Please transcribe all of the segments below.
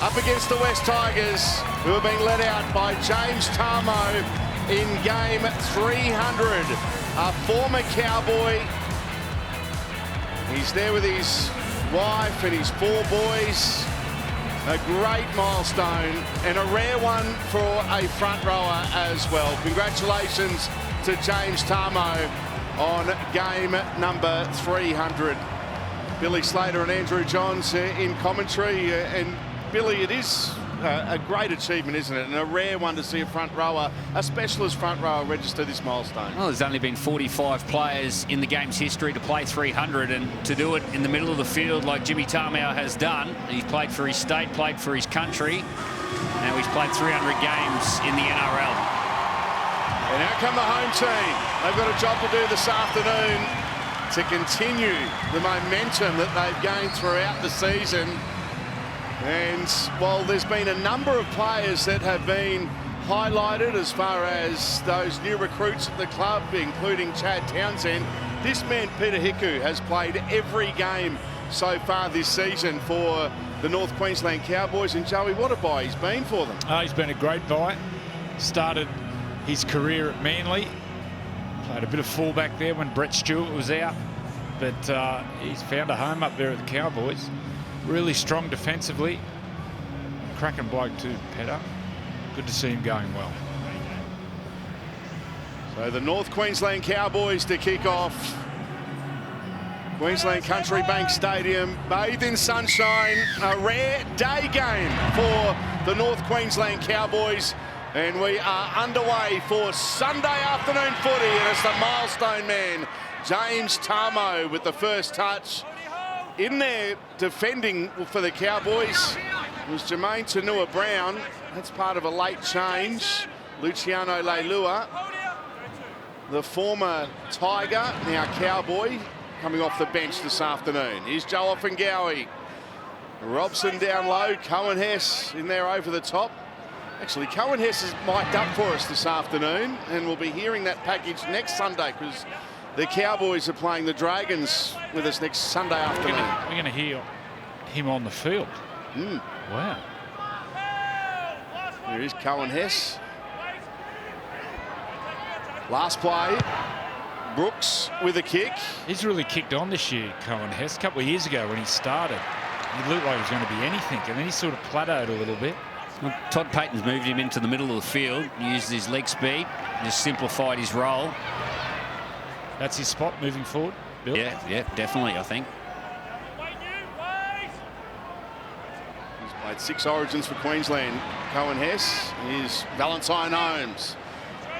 up against the West Tigers, who have been let out by James Tarmo in game 300. A former Cowboy. He's there with his wife and his 4 boys. A great milestone and a rare one for a front rower as well. Congratulations to James Tarmo on game number 300. Billy Slater and Andrew Johns in commentary. And Billy, it is a great achievement, isn't it? And a rare one to see a front rower, a specialist front rower, register this milestone. Well, there's only been 45 players in the game's history to play 300, and to do it in the middle of the field like Jimmy Tarmow has done. He's played for his state, played for his country. Now he's played 300 games in the NRL. And out come the home team. They've got a job to do this afternoon to continue the momentum that they've gained throughout the season. And while there's been a number of players that have been highlighted as far as those new recruits at the club, including Chad Townsend, this man, Peter Hiku, has played every game so far this season for the North Queensland Cowboys. And Joey, what a buy he's been for them. He's been a great buy. Started his career at Manly. Played a bit of fullback there when Brett Stewart was out. But he's found a home up there at the Cowboys. Really strong defensively. Cracking bloke too, Petter. Good to see him going well. So the North Queensland Cowboys to kick off. Queensland Country Bank Stadium, bathed in sunshine. A rare day game for the North Queensland Cowboys. And we are underway for Sunday afternoon footy. And it's the milestone man, James Tarmo, with the first touch. In there defending for the Cowboys was Jermaine Tanua-Brown. That's part of a late change. Luciano Leilua, the former Tiger, now Cowboy, coming off the bench this afternoon. Here's Joe Offengowie. Robson down low, Cohen Hess in there over the top. Actually, Cohen Hess is mic'd up for us this afternoon, and we'll be hearing that package next Sunday because the Cowboys are playing the Dragons with us next Sunday afternoon. We're going to hear him on the field. Wow. There is Cohen Hess. Last play, Brooks with a kick. He's really kicked on this year, Cohen Hess. A couple of years ago when he started, he looked like he was going to be anything, and then he sort of plateaued a little bit. Well, Todd Payton's moved him into the middle of the field, used his leg speed, just simplified his role. That's his spot moving forward, Bill? Yeah, definitely, I think. He's played 6 origins for Queensland. Cohen Hess is Valentine Holmes.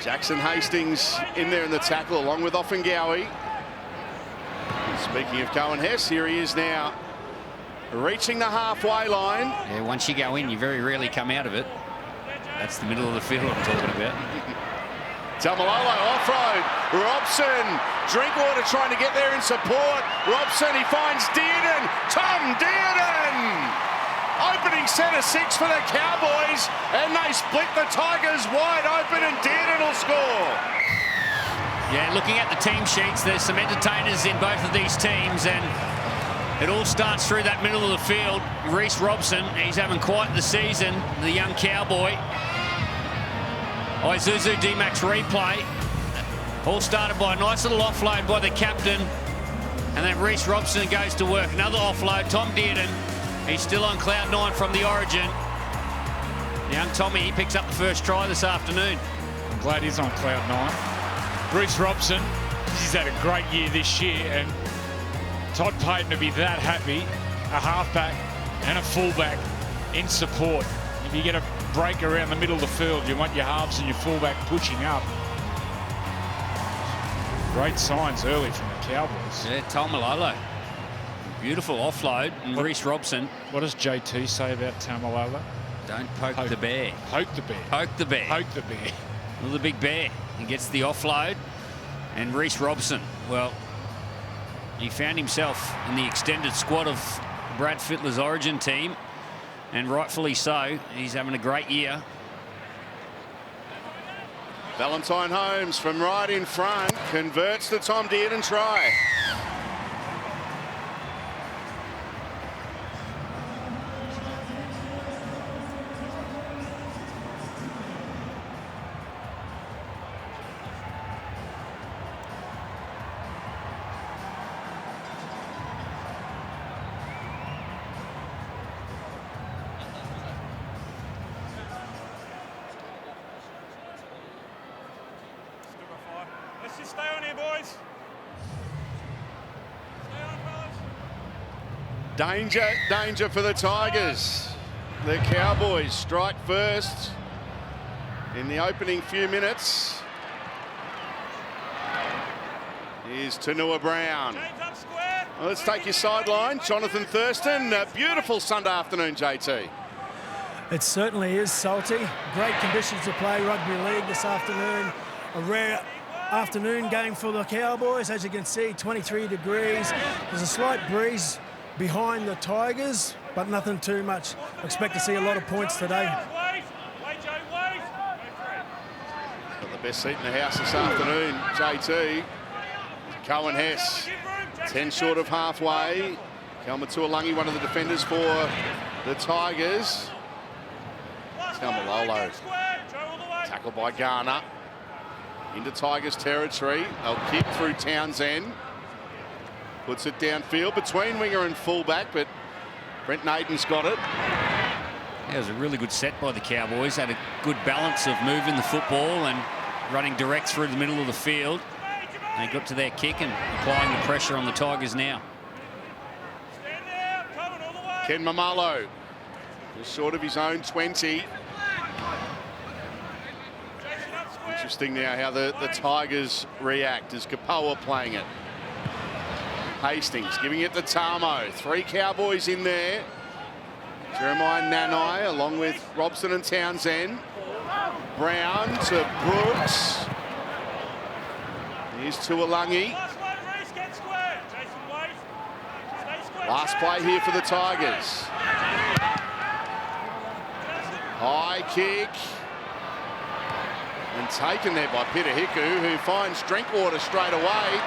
Jackson Hastings in there in the tackle along with Offengowie. Speaking of Cohen Hess, here he is now reaching the halfway line. Yeah, once you go in, you very rarely come out of it. That's the middle of the field I'm talking about. Tamalolo off-road. Robson, Drinkwater trying to get there in support. Robson, he finds Dearden. Tom Dearden! Opening centre 6 for the Cowboys, and they split the Tigers wide open, and Dearden will score. Yeah, looking at the team sheets, there's some entertainers in both of these teams, and it all starts through that middle of the field. Reece Robson, he's having quite the season, the young Cowboy. Isuzu D-Max replay. All started by a nice little offload by the captain. And then Reece Robson goes to work. Another offload. Tom Dearden. He's still on cloud 9 from the origin. Young Tommy, he picks up the first try this afternoon. I'm glad he's on cloud 9. Reece Robson, he's had a great year this year. And Todd Payton to be that happy, a halfback and a fullback in support. If you get a break around the middle of the field, you want your halves and your fullback pushing up. Great signs early from the Cowboys. Yeah, Tamalolo. Beautiful offload. And Reece Robson. What does JT say about Tamalolo? Don't poke the bear. Poke the bear. Poke the bear. Poke the bear. Well, the big bear. He gets the offload. And Reece Robson, well, he found himself in the extended squad of Brad Fittler's origin team. And rightfully so. He's having a great year. Valentine Holmes from right in front converts the Tom Dearden try. Stay on here, boys. Stay on, fellas. Danger for the Tigers. The Cowboys strike first in the opening few minutes. Here's Tanua Brown. Well, let's take your sideline. Jonathan Thurston. A beautiful Sunday afternoon, JT. It certainly is, Salty. Great conditions to play rugby league this afternoon. A rare afternoon game for the Cowboys. As you can see, 23 degrees. There's a slight breeze behind the Tigers, but nothing too much. Expect to see a lot of points today. Got the best seat in the house this afternoon, JT. Cohen Hess, 10 short of halfway. Kalmatualangi, one of the defenders for the Tigers. Taumalolo, tackled by Garner. Into Tigers territory. They'll kick through Townsend. Puts it downfield between winger and fullback, but Brent Naden's got it. That was a really good set by the Cowboys. Had a good balance of moving the football and running direct through the middle of the field. They got to their kick and applying the pressure on the Tigers now. Ken Mamalo, just short of his own 20. Interesting now how the Tigers react as Kapoa playing it. Hastings giving it to Tamo. 3 Cowboys in there. Jeremiah Nanai along with Robson and Townsend. Brown to Brooks. Here's Tuolangi. Last play here for the Tigers. High kick. And taken there by Peter Hiku, who finds Drinkwater straight away.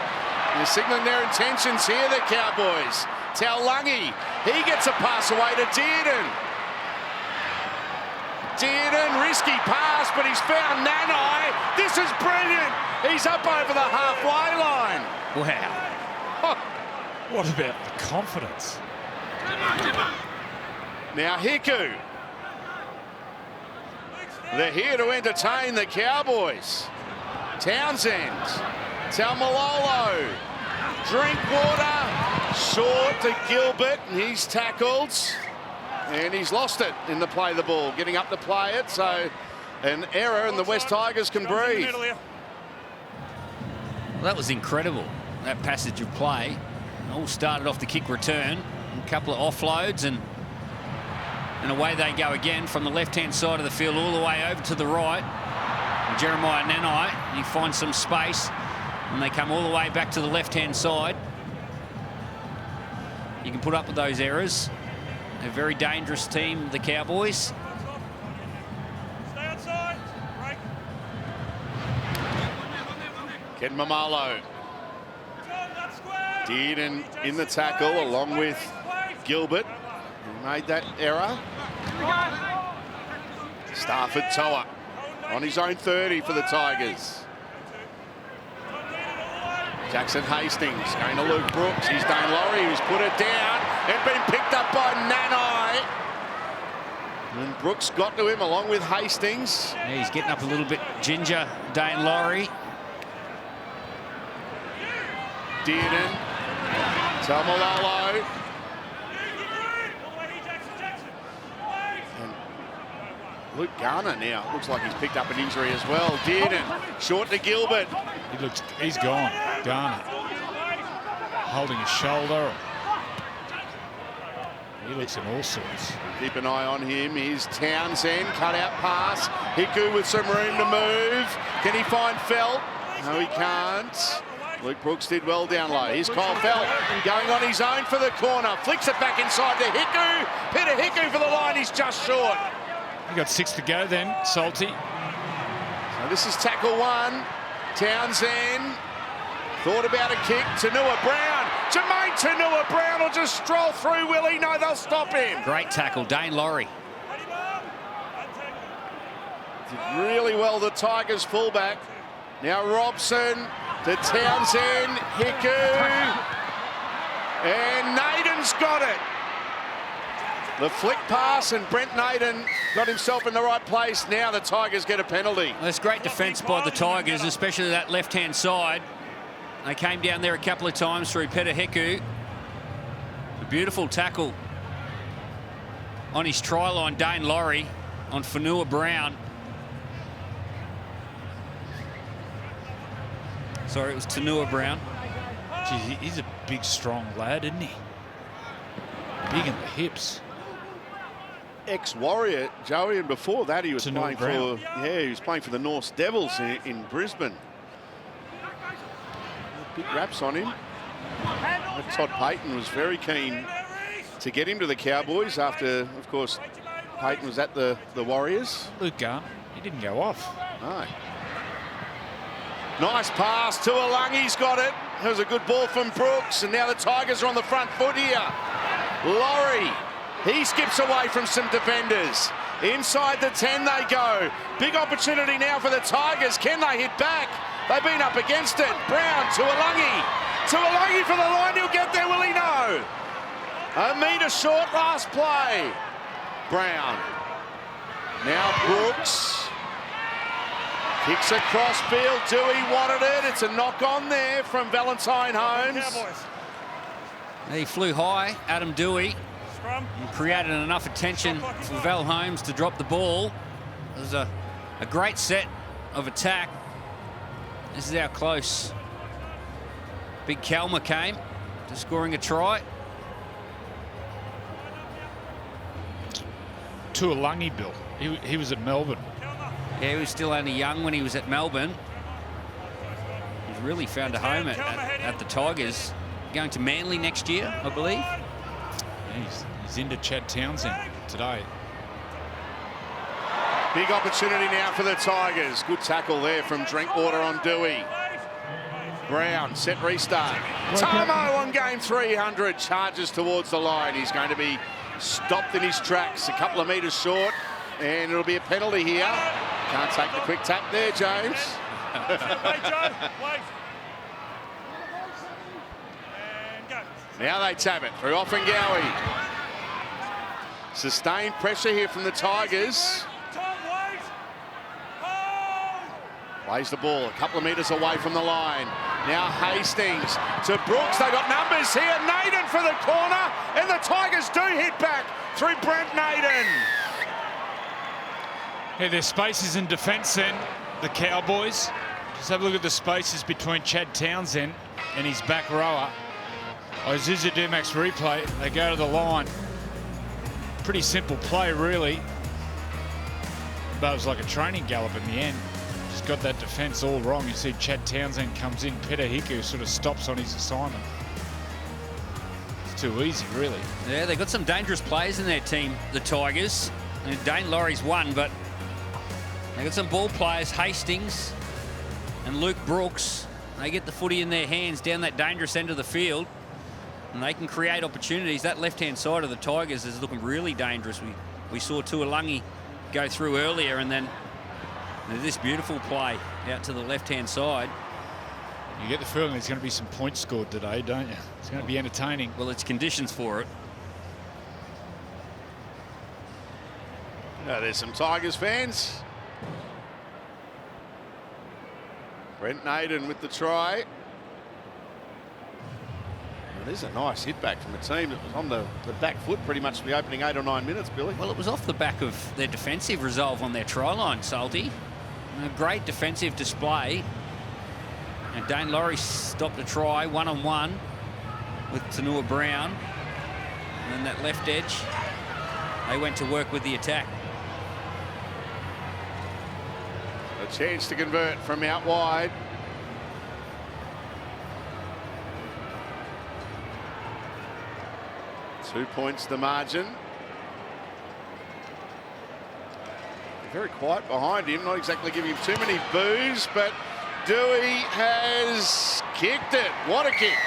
They're signalling their intentions here, the Cowboys. Taulangi, he gets a pass away to Dearden. Dearden, risky pass, but he's found Nanai. This is brilliant. He's up over the halfway line. Wow. Oh. What about the confidence? Now Hiku. They're here to entertain the Cowboys. Townsend. Taumalolo. Drinkwater. Short to Gilbert, and he's tackled. And he's lost it in the play of the ball. Getting up to play it, so an error, and the West Tigers can breathe. Well, that was incredible, that passage of play. All started off the kick return, a couple of offloads, and away they go again from the left-hand side of the field all the way over to the right. And Jeremiah Nanai, he finds some space, and they come all the way back to the left-hand side. You can put up with those errors. A very dangerous team, the Cowboys. Stay outside. Break. Ken Mamalo. Dearden in the tackle along with Gilbert, who made that error. Stafford Toa on his own 30 for the Tigers. Jackson Hastings going to Luke Brooks. He's Dane Laurie, who's put it down and been picked up by Nanai. And Brooks got to him along with Hastings. Yeah, he's getting up a little bit ginger, Dane Laurie. Dearden. Taumalolo. And Luke Garner now looks like he's picked up an injury as well. Dearden short to Gilbert. He's gone. Garner holding his shoulder. He looks in all sorts. Keep an eye on him. Here's Townsend, cut out pass. Hiku with some room to move. Can he find Felt? No, he can't. Luke Brooks did well down low. Here's Kyle Felt going on his own for the corner. Flicks it back inside to Hiku. Peter Hiku for the line. He's just short. You got 6 to go then, Salty. So this is tackle 1. Townsend thought about a kick. Tanua Brown. Jermaine Tanua Brown will just stroll through, will he? No, they'll stop him. Great tackle, Dane Laurie. Did really well, the Tigers fullback. Now Robson to Townsend, Hiku, and Naden's got it. The flick pass, and Brent Naden got himself in the right place. Now the Tigers get a penalty. That's great defence by the Tigers, especially that left-hand side. They came down there a couple of times through Peter Hiku. A beautiful tackle on his try line, Dane Laurie, on Fanua Brown. Sorry, it was Tanua Brown. Gee, he's a big, strong lad, isn't he? Big in the hips. Ex-Warrior, Joey, and before that he was Tanua playing Brown. he was playing for the North Devils in Brisbane. Big raps on him. Todd Payton was very keen to get him to the Cowboys after, of course, Payton was at the Warriors. Luke Garn, he didn't go off. No. Nice pass to Alangi's got it. That was a good ball from Brooks, and now the Tigers are on the front foot here. Laurie, he skips away from some defenders. Inside the 10 they go. Big opportunity now for the Tigers. Can they hit back? They've been up against it. Brown to Alangi. To Alangi for the line. He'll get there, will he? No. A metre short last play. Brown. Now Brooks. Kicks across field. Dewey wanted it. It's a knock on there from Valentine Holmes. Cowboys. He flew high, Adam Dewey, Scrum. and created enough attention for Val Holmes to drop the ball. It was a great set of attack. This is how close Big Kalma came to scoring a try. Tuolangi, Bill. He was at Melbourne. Yeah, he was still only young when he was at Melbourne. He's really found a home at the Tigers. Going to Manly next year, I believe. Yeah, he's into Chad Townsend today. Big opportunity now for the Tigers. Good tackle there from Drinkwater on Dewey. Brown, set restart. Tamo on game 300, charges towards the line. He's going to be stopped in his tracks, a couple of metres short, and it'll be a penalty here. Can't take the quick tap there, James. Wait, Joe. Wait. And go. Now they tap it through Offengowie. Sustained pressure here from the Tigers. Tom, wait. Hold. Plays the ball a couple of metres away from the line. Now Hastings to Brooks. They got numbers here. Naden for the corner, and the Tigers do hit back through Brent Naden. Yeah, there's spaces in defence then, the Cowboys. Just have a look at the spaces between Chad Townsend and his back rower. Ozuza Dumax replay, they go to the line. Pretty simple play, really. But it was like a training gallop in the end. Just got that defence all wrong. You see Chad Townsend comes in, Peter Hiku sort of stops on his assignment. It's too easy, really. Yeah, they've got some dangerous players in their team, the Tigers. And Dane Laurie's one, but they've got some ball players, Hastings and Luke Brooks. They get the footy in their hands down that dangerous end of the field, and they can create opportunities. That left-hand side of the Tigers is looking really dangerous. We saw Tuolangi go through earlier, and then this beautiful play out to the left-hand side. You get the feeling there's going to be some points scored today, don't you? It's going to be entertaining. Well, it's conditions for it. There's some Tigers fans. Brent Naden with the try. Well, there's a nice hit back from the team that was on the back foot pretty much for the opening 8 or 9 minutes, Billy. Well, it was off the back of their defensive resolve on their try line, Salty. A great defensive display. And Dane Laurie stopped a try one-on-one with Tanua Brown. And then that left edge, they went to work with the attack. A chance to convert from out wide. Two points the margin. Very quiet behind him, not exactly giving him too many boos, but Dewey has kicked it. What a kick.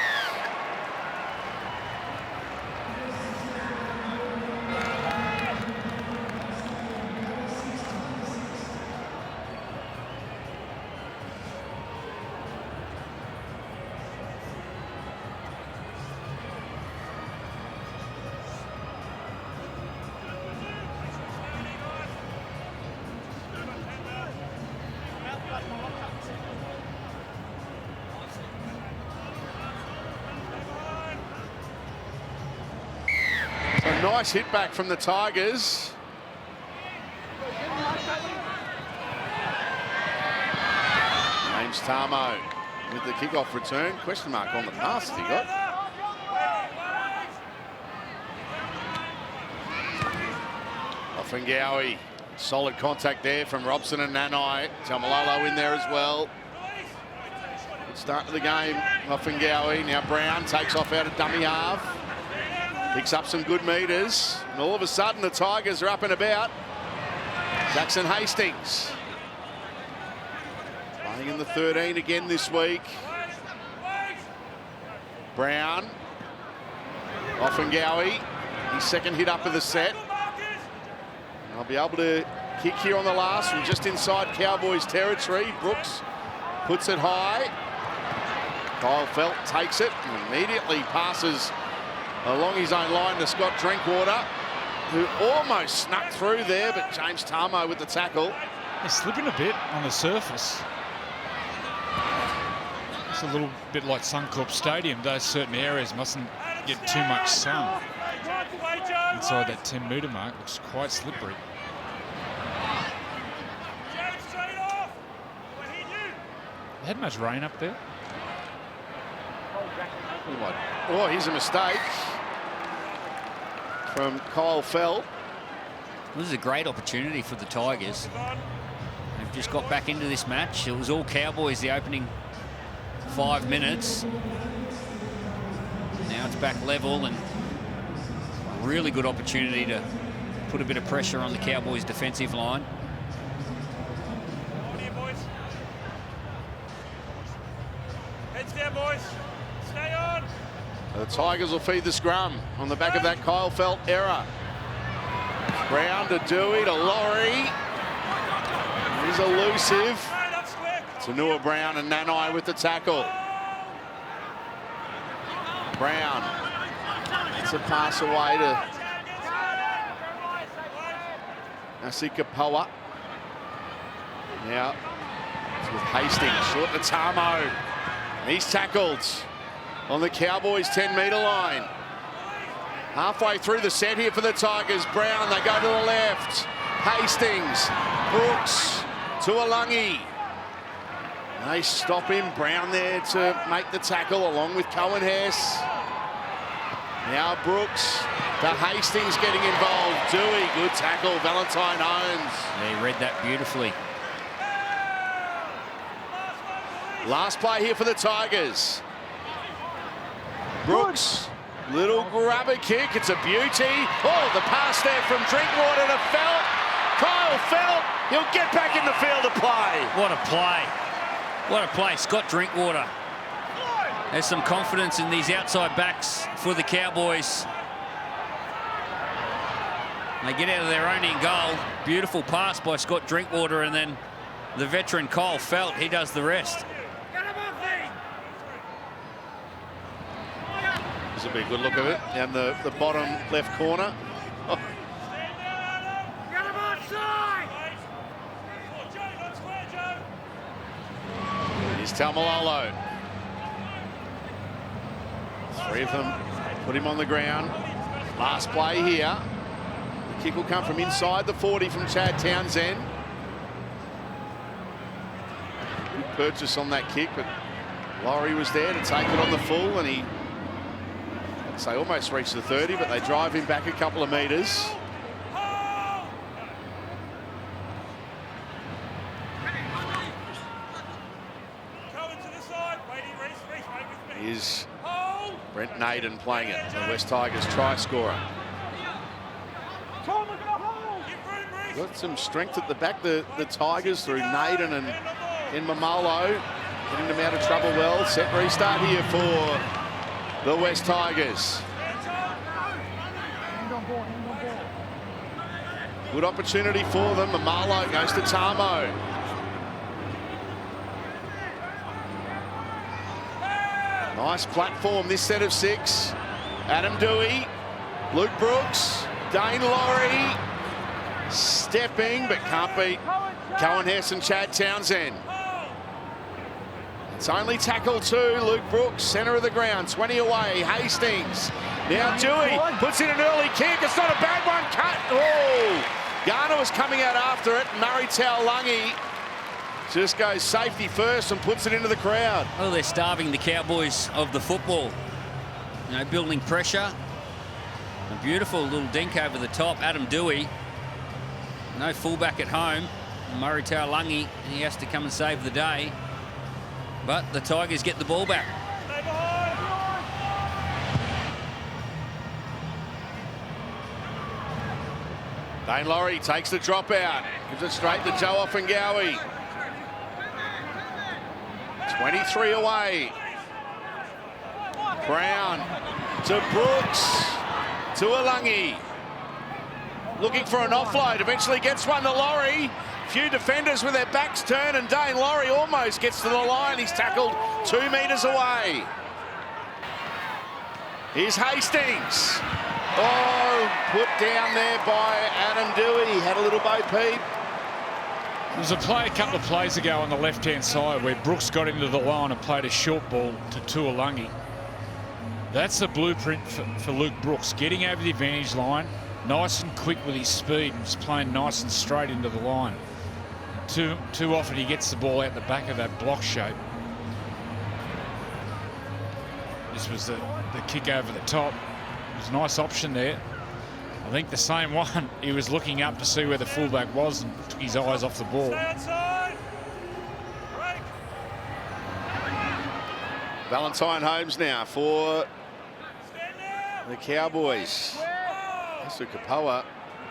Nice hit back from the Tigers. James Tarmo with the kickoff return. Question mark on the pass that he got. Offengowie. Solid contact there from Robson and Nanai. Tamalolo in there as well. Good start to the game. Offengowie. Now Brown takes off out of dummy half. Picks up some good meters. And all of a sudden the Tigers are up and about. Jackson Hastings. Playing in the 13 again this week. Brown. Offengowie. His second hit up of the set. I'll be able to kick here on the last from just inside Cowboys territory. Brooks puts it high. Kyle Felt takes it and immediately passes along his own line to Scott Drinkwater, who almost snuck through there, but James Tarmo with the tackle. They're slipping a bit on the surface. It's a little bit like Suncorp Stadium. Those certain areas mustn't get too much sun. Inside that 10-metre mark, looks quite slippery. They had much rain up there. Oh, here's a mistake from Kyle Felt. This is a great opportunity for the Tigers. They've just got back into this match. It was all Cowboys the opening 5 minutes. Now it's back level, and a really good opportunity to put a bit of pressure on the Cowboys' defensive line. On here, boys. Heads down, boys. Stay on. The Tigers will feed the scrum on the back of that Kyle Felt error. Brown to Dewey to Laurie. He's elusive. Tanua Brown and Nanai with the tackle. Brown. It's a pass away to Nasika Poa. Now it's with Hastings. Short to Tarmo. He's tackled on the Cowboys' 10-metre line. Halfway through the set here for the Tigers. Brown, they go to the left. Hastings, Brooks to Alungi. They stop him. Brown there to make the tackle along with Cohen Hess. Now Brooks to Hastings getting involved. Dewey, good tackle. Valentine Owens. They read that beautifully. Last play here for the Tigers. Brooks, little grabber kick. It's a beauty. Oh, the pass there from Drinkwater to Felt. Kyle Felt, he'll get back in the field to play. What a play. What a play. Scott Drinkwater. There's some confidence in these outside backs for the Cowboys. They get out of their own in goal. Beautiful pass by Scott Drinkwater, and then the veteran Kyle Felt, he does the rest. This will be a good look of it down the bottom left corner. Oh. Here's Tamalolo. 3 of them put him on the ground. Last play here. The kick will come from inside the 40 from Chad Townsend. Good purchase on that kick, but Laurie was there to take it on the full, and he, I'd say, almost reached the 30, but they drive him back a couple of metres. Is Brent Naden playing it, the West Tigers try scorer. Got some strength at the back, the Tigers, through Naden and Mamalo, getting them out of trouble well. Set restart here for the West Tigers. Good opportunity for them. Mamalo goes to Tarmo. Nice platform, this set of 6. Adam Dewey, Luke Brooks, Dane Laurie, stepping, but can't beat Cohen Hess and Chad Townsend. It's only tackle 2. Luke Brooks, centre of the ground, 20 away. Hastings. Now Dewey puts in an early kick. It's not a bad one. Cut. Oh! Garner was coming out after it. Murray Taulagi just goes safety first and puts it into the crowd. Oh, they're starving the Cowboys of the football. You know, building pressure. A beautiful little dink over the top. Adam Dewey. No fullback at home. Murray Taulagi, he has to come and save the day. But the Tigers get the ball back. Dane Laurie takes the drop out. Gives it straight to Joe Offengawi. 23 away. Brown to Brooks. To Alangi. Looking for an offload. Eventually gets one to Laurie. Few defenders with their backs turned, and Dane Laurie almost gets to the line. He's tackled 2 metres away. Here's Hastings. Oh, put down there by Adam Dewey. He had a little bo peep. There was a play a couple of plays ago on the left-hand side where Brooks got into the line and played a short ball to Tuolangi. That's the blueprint for Luke Brooks, getting over the advantage line, nice and quick with his speed, and just playing nice and straight into the line. Too often he gets the ball out the back of that block shape. This was the kick over the top. It was a nice option there. I think the same one, he was looking up to see where the fullback was and took his eyes off the ball. Valentine Holmes now for the Cowboys. Kapoa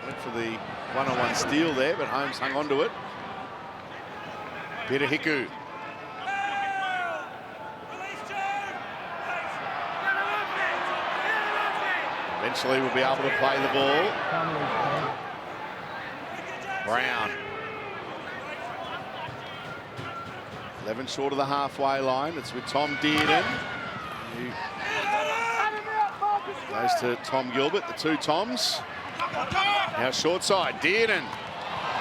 went for the one-on-one steal there, but Holmes hung on to it. Peter Hiku. Eventually we'll be able to play the ball. Brown. 11 short of the halfway line. It's with Tom Dearden. Goes to Tom Gilbert, the 2 Toms. Now short side, Dearden.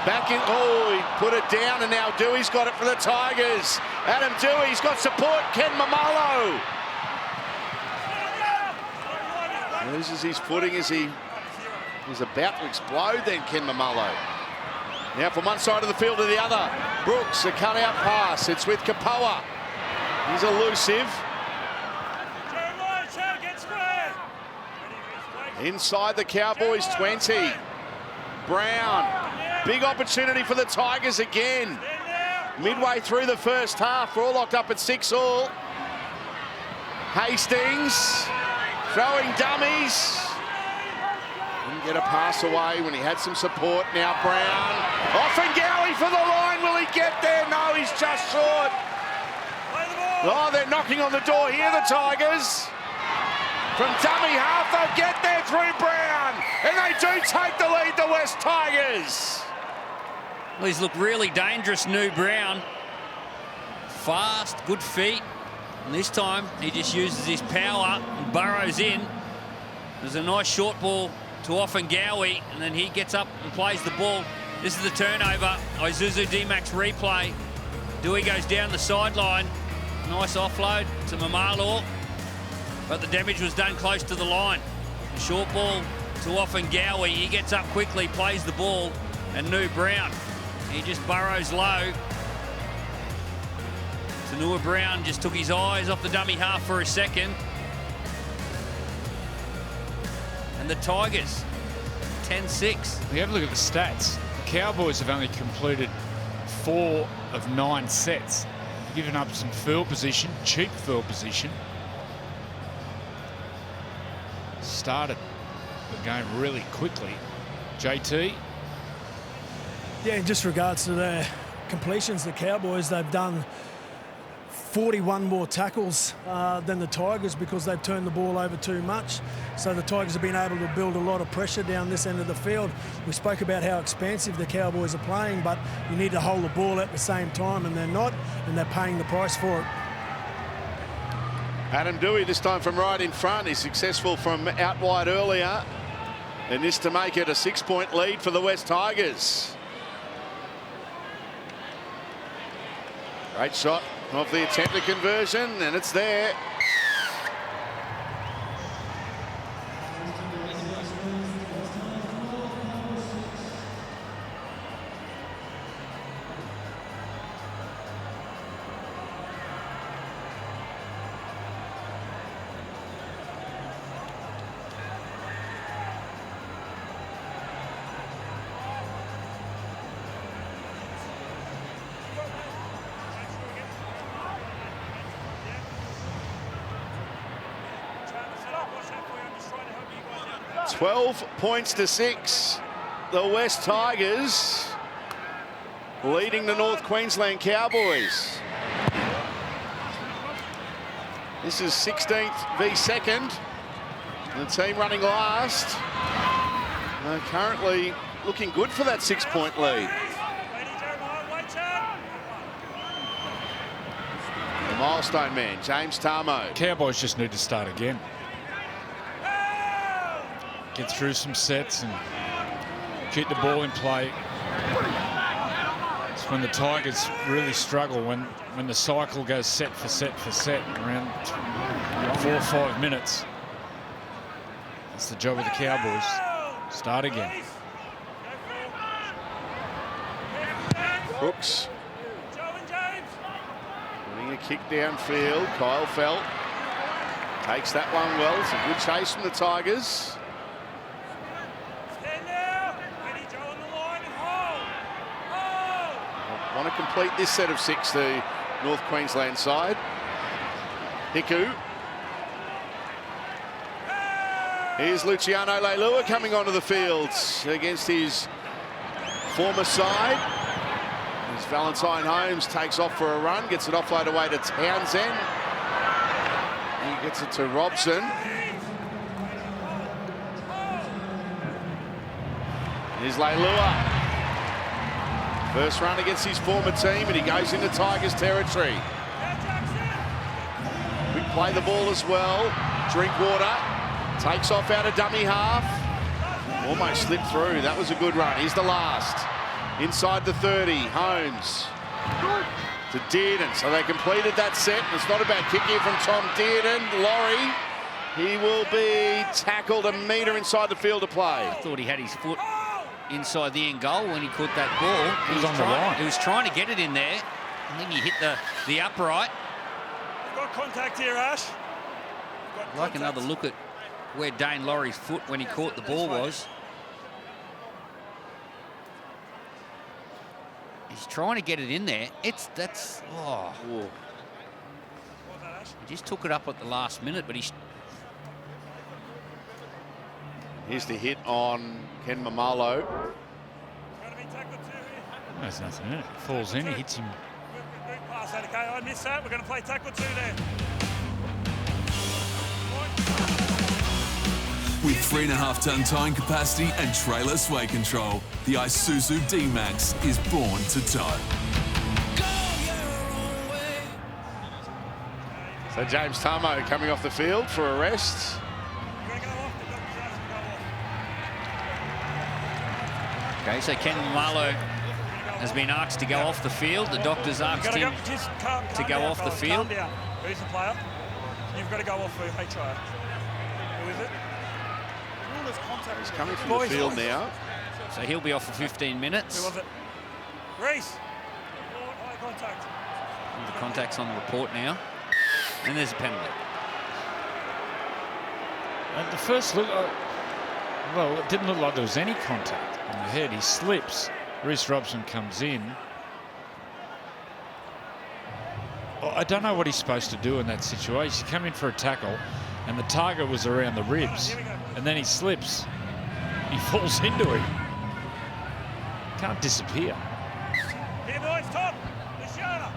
Back in, oh, he put it down, and now Dewey's got it for the Tigers. Adam Dewey's got support, Ken Mamalo. Loses his footing as he's about to explode then, Ken Mamalo. Now from one side of the field to the other. Brooks, a cut-out pass. It's with Kapoa. He's elusive. Inside the Cowboys 20. Brown. Big opportunity for the Tigers again. Midway through the first half, we're all locked up at 6-all. Hastings throwing dummies. Didn't get a pass away when he had some support. Now Brown. Offengawi for the line. Will he get there? No, he's just short. Oh, they're knocking on the door here, the Tigers. From dummy half, they'll get there through Brown. And they do take the lead, the West Tigers. Well, he's looked really dangerous, New Brown. Fast, good feet. And this time, he just uses his power and burrows in. There's a nice short ball to Offengawi, and then he gets up and plays the ball. This is the turnover. Isuzu D-Max replay. Dewey goes down the sideline. Nice offload to Mamalo. But the damage was done close to the line. A short ball to Offengawi. He gets up quickly, plays the ball, and New Brown. He just burrows low. Tanua Brown just took his eyes off the dummy half for a second. And the Tigers, 10-6. We have a look at the stats. The Cowboys have only completed 4 of 9 sets. Given up some field position, cheap field position. Started the game really quickly. JT? Yeah, in just regards to their completions, the Cowboys, they've done 41 more tackles than the Tigers because they've turned the ball over too much. So the Tigers have been able to build a lot of pressure down this end of the field. We spoke about how expansive the Cowboys are playing, but you need to hold the ball at the same time, and they're not, and they're paying the price for it. Adam Dewey this time from right in front. He's successful from out wide earlier. And this to make it a 6-point lead for the West Tigers. Great shot of the attempted conversion, and it's there. Out. 12 points to 6. The West Tigers leading the North Queensland Cowboys. This is 16th v 2nd. The team running last. Currently looking good for that 6-point lead. The milestone man, James Tarmo. Cowboys just need to start again. Get through some sets and keep the ball in play. It's when the Tigers really struggle, when the cycle goes set for set for set around 4 or 5 minutes. That's the job of the Cowboys. Start again. Brooks putting a kick downfield. Kyle Felt takes that one well. It's a good chase from the Tigers. Want to complete this set of 6, the North Queensland side. Hiku. Here's Luciano Leilua coming onto the field against his former side. As Valentine Holmes takes off for a run, gets it offload away to Townsend. He gets it to Robson. Here's Leilua. First run against his former team, and he goes into Tigers territory. Quick play the ball as well. Drinkwater takes off out of dummy half. Almost slipped through. That was a good run. Here's the last. Inside the 30, Holmes to Dearden. So they completed that set. It's not a bad kick here from Tom Dearden. Laurie, he will be tackled a metre inside the field of play. I thought he had his foot inside the end goal when he caught that ball. He was on the line. He was trying to get it in there. I think he hit the upright. You've got contact here, Ash. I'd like another look at where Dane Laurie's foot when he caught the ball was. He's trying to get it in there. Oh. He just took it up at the last minute, but he's... Here's the hit on Ken Mamalo. There's nothing in it. It falls in, he hits him. Good pass that, okay? I missed that. We're going to play tackle 2 there. With 3.5-ton towing capacity and trailer sway control, the Isuzu D-Max is born to tow. So James Tarmo coming off the field for a rest. Okay, so Ken Mamalo has been asked to go off the field. The doctors asked him to go off the field. Calm down. Who's the player? You've got to go off for HIA. Who is it? He's coming from the field now. So he'll be off for 15 minutes. Who was it? Reese. Eye contact. The contact's on the report now. And there's a penalty. At the first look, well, it didn't look like there was any contact on the head. He slips. Reece Robson comes in. I don't know what he's supposed to do in that situation. He came in for a tackle, and the target was around the ribs, and then he slips. He falls into it. Can't disappear. Here, boys, top. Luciano.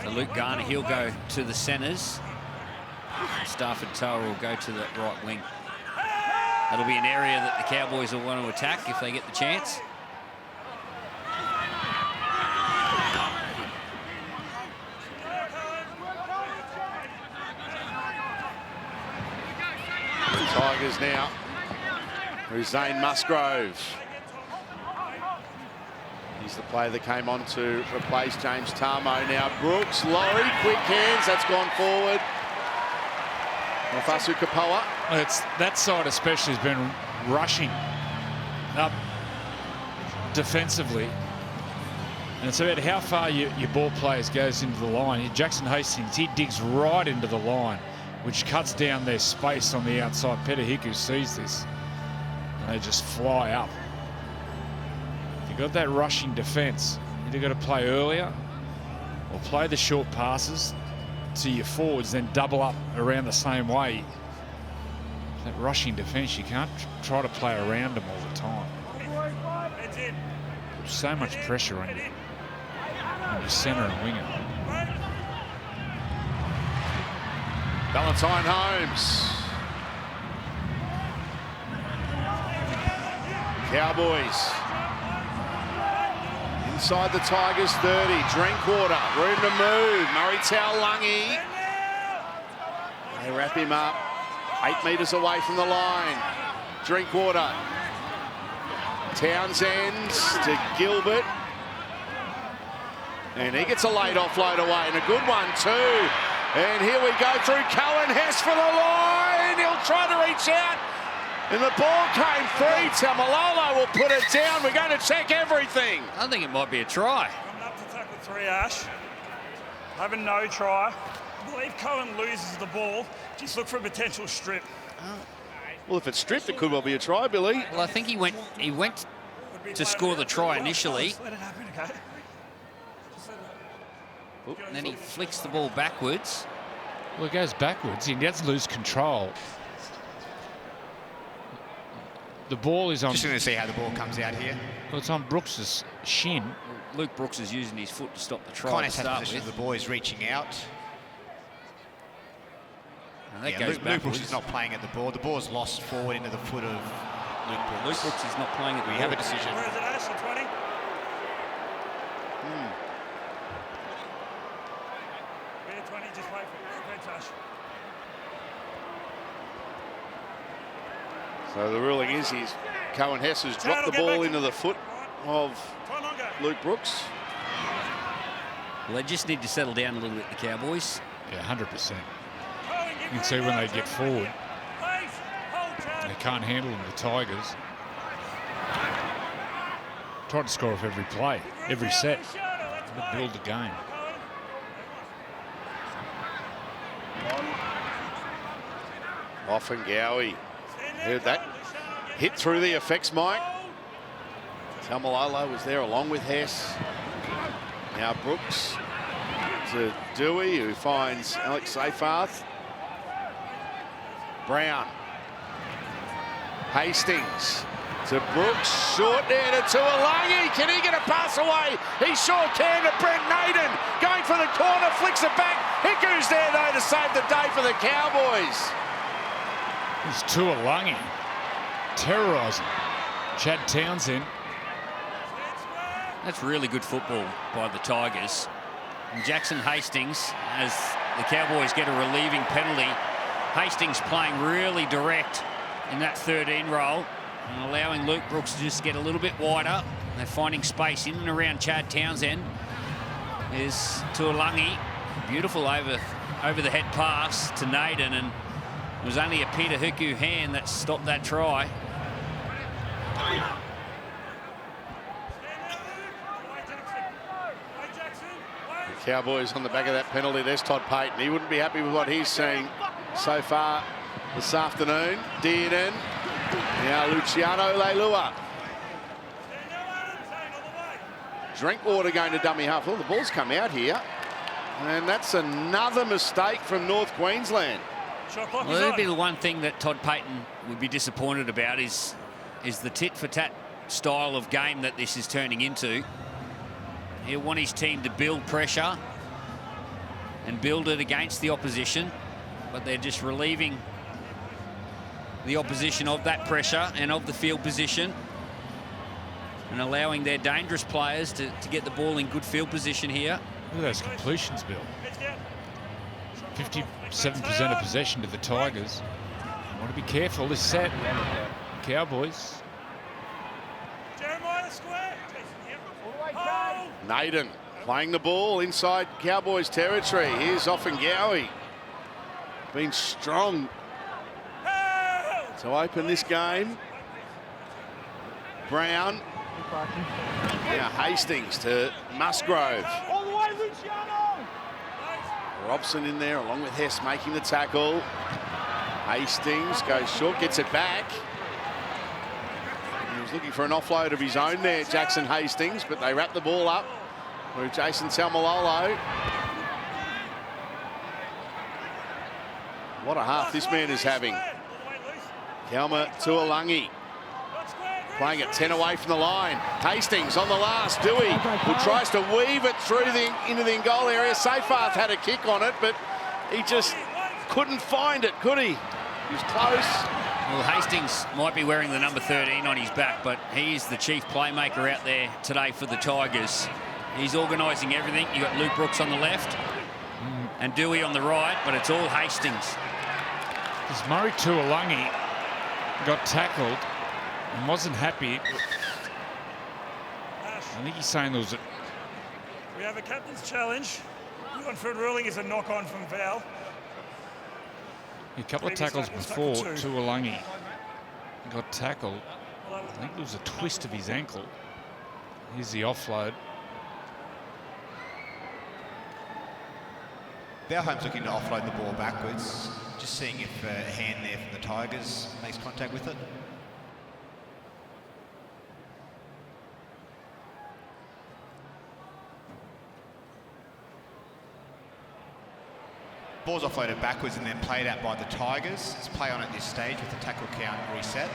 So Luke Garner, he'll go to the centres. Stafford Tower will go to the right wing. That'll be an area that the Cowboys will want to attack if they get the chance. The Tigers now. There's Zane Musgrove. He's He's the player that came on to replace James Tarmo. Now Brooks, Laurie, quick hands, that's gone forward. Mafasu Kapoa. It's that side especially has been rushing up defensively. And it's about how far your ball players goes into the line. Jackson Hastings, he digs right into the line, which cuts down their space on the outside. Peter Hiku sees this, and they just fly up. If you've got that rushing defence, you've got to play earlier or play the short passes to your forwards, then double up around the same way. That rushing defence, you can't try to play around them all the time. There's so much pressure on you. Your centre and winger. Valentine Holmes. Cowboys. Inside the Tigers 30. Drinkwater. Room to move. Murray Taulagi. They wrap him up. 8 metres away from the line. Drinkwater. Townsend to Gilbert. And he gets a late offload away, and a good one too. And here we go through Cohen Hess for the line. He'll try to reach out. And the ball came free. Tamalolo will put it down. We're going to check everything. I think it might be a try. Coming up to tackle 3, Ash. Having no try. I believe Cohen loses the ball. Just look for a potential strip. Well, if it's stripped, it could well be a try, Billy. Well, I think he went to score the try initially. Let it happen, okay? And then he flicks the ball backwards. Well, it goes backwards. He does lose control. The ball is on... Just going to see how the ball comes out here. Well, it's on Brooks's shin. Luke Brooks is using his foot to stop the try Kind to of has start position with. of the ball is reaching out. And that Yeah, goes Luke backwards. Brooks is not playing at the ball. The ball's lost forward into the foot of Luke Brooks. Luke Brooks is not playing at the We ball. have a decision. Where is it, Ash? The 20? Be a 20, just wait for it. Okay, Tash. So the ruling is Cohen Hess has dropped the ball into the foot of Luke Brooks. Well, they just need to settle down a little bit, the Cowboys. Yeah, 100%. You can see when they get forward, they can't handle them, the Tigers. Try to score off every play, every set, to build the game. Off and Gowie. Heard that hit through the effects, Mike. Tamalolo was there along with Hess. Now Brooks to Dewey, who finds Alex Seyfarth. Brown. Hastings to Brooks. Short there to Tuolangi. Can he get a pass away? He sure can to Brent Naden. Going for the corner, flicks it back. Hiku's there though to save the day for the Cowboys. It's Tuolangi terrorising Chad Townsend. That's really good football by the Tigers. And Jackson Hastings, as the Cowboys get a relieving penalty, Hastings playing really direct in that 13 role and allowing Luke Brooks to just get a little bit wider. They're finding space in and around Chad Townsend. There's Tuolangi, beautiful over the head pass to Naden, and it was only a Peter Hiku hand that stopped that try. The Cowboys on the back of that penalty. There's Todd Payton. He wouldn't be happy with what he's seeing so far this afternoon. Dearden. Now Luciano Leilua. Drinkwater going to dummy half. Well, the ball's come out here. And that's another mistake from North Queensland. Well, that'd be the one thing that Todd Payton would be disappointed about is the tit-for-tat style of game that this is turning into. He'll want his team to build pressure and build it against the opposition, but they're just relieving the opposition of that pressure and of the field position and allowing their dangerous players to get the ball in good field position here. Look at those completions, Bill. 57% of possession to the Tigers. Want to be careful this set. Cowboys. Jeremiah square. Naden playing the ball inside Cowboys territory. Here's Offengowie. Been strong to open this game. Brown. Now Hastings to Musgrove. Robson in there along with Hess making the tackle. Hastings goes short, gets it back. He was looking for an offload of his own there, Jackson Hastings, but they wrap the ball up with Jason Taumalolo. What a half this man is having. Kelma Tuolangi playing it 10 away from the line. Hastings on the last. Dewey, who tries to weave it through into the goal area. Seyfarth had a kick on it, but he just couldn't find it, could he? He was close. Well, Hastings might be wearing the number 13 on his back, but he's the chief playmaker out there today for the Tigers. He's organising everything. You've got Luke Brooks on the left and Dewey on the right, but it's all Hastings. Because Murray Tuolangi got tackled and wasn't happy. I think he's saying there was We have a captain's challenge. Wilfred ruling is a knock-on from Val. a couple of tackles before Tuolangi got tackled. I think it was a twist of his ankle. Here's the offload. Bauholm's looking to offload the ball backwards. Just seeing if a hand there from the Tigers makes contact with it. Ball's offloaded backwards and then played out by the Tigers. It's play on at this stage with the tackle count reset.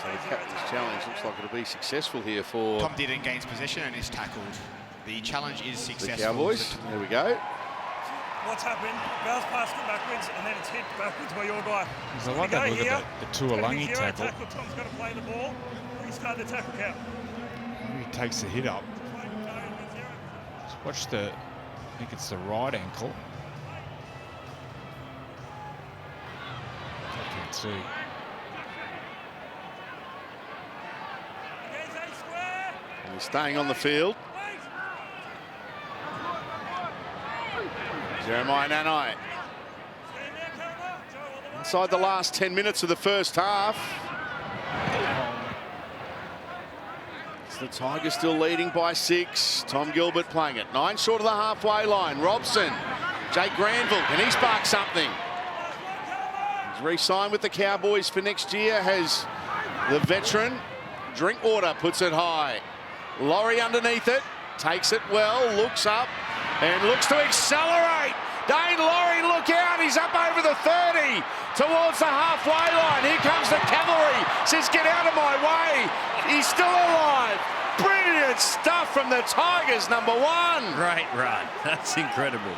So the captain's challenge looks like it'll be successful here for Tom Dearden gains possession and is tackled. The challenge is successful. the Cowboys. There we go. What's happened? Val's passed it backwards and then it's hit backwards by your guy. I like that look at the Tuolangi tackle. Tom's got to play the ball. Restart the tackle count. He takes the hit up. Just watch the, I think it's the right ankle. I can't see. And he's staying on the field. Jeremiah Nanai. Inside the last 10 minutes of the first half. It's the Tigers still leading by 6. Tom Gilbert playing it. 9 short of the halfway line. Robson. Jake Granville. Can he spark something? He's re-signed with the Cowboys for next year. Has the veteran. Drinkwater puts it high. Laurie underneath it. Takes it well. Looks up. And looks to accelerate. Dane Laurie, look out. He's up over the 30 towards the halfway line. Here comes the cavalry. Says, get out of my way. He's still alive. Brilliant stuff from the Tigers, number 1. Great run. That's incredible.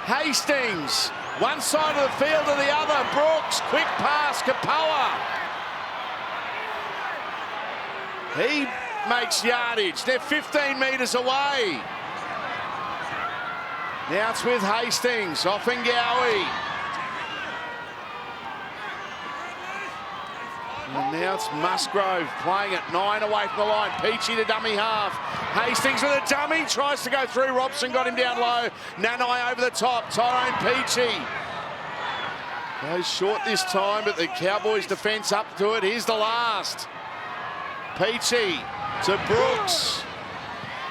Hastings, one side of the field to the other. Brooks, quick pass, Kapoa. He makes yardage. They're 15 metres away. Now it's with Hastings, Offengowie. And now it's Musgrove playing it 9 away from the line. Peachy to dummy half. Hastings with a dummy, tries to go through. Robson got him down low. Nanai over the top. Tyrone Peachy goes short this time, but the Cowboys defence up to it. Here's the last. Peachy to Brooks.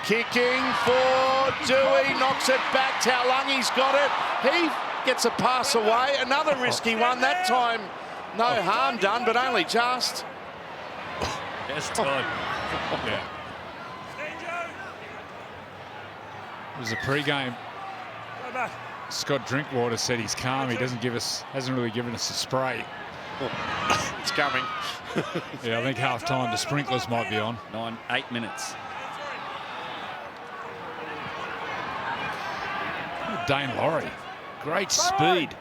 Kicking for Dewey, knocks it back. Taulangi's got it. He gets a pass away. Another risky one. That time, no harm done, but only just. Yes, Todd. Yeah. It was a pre-game. Scott Drinkwater said he's calm. He hasn't really given us a spray. It's coming. Yeah, I think half-time the sprinklers might be on. 8 minutes. Dane Laurie, great speed.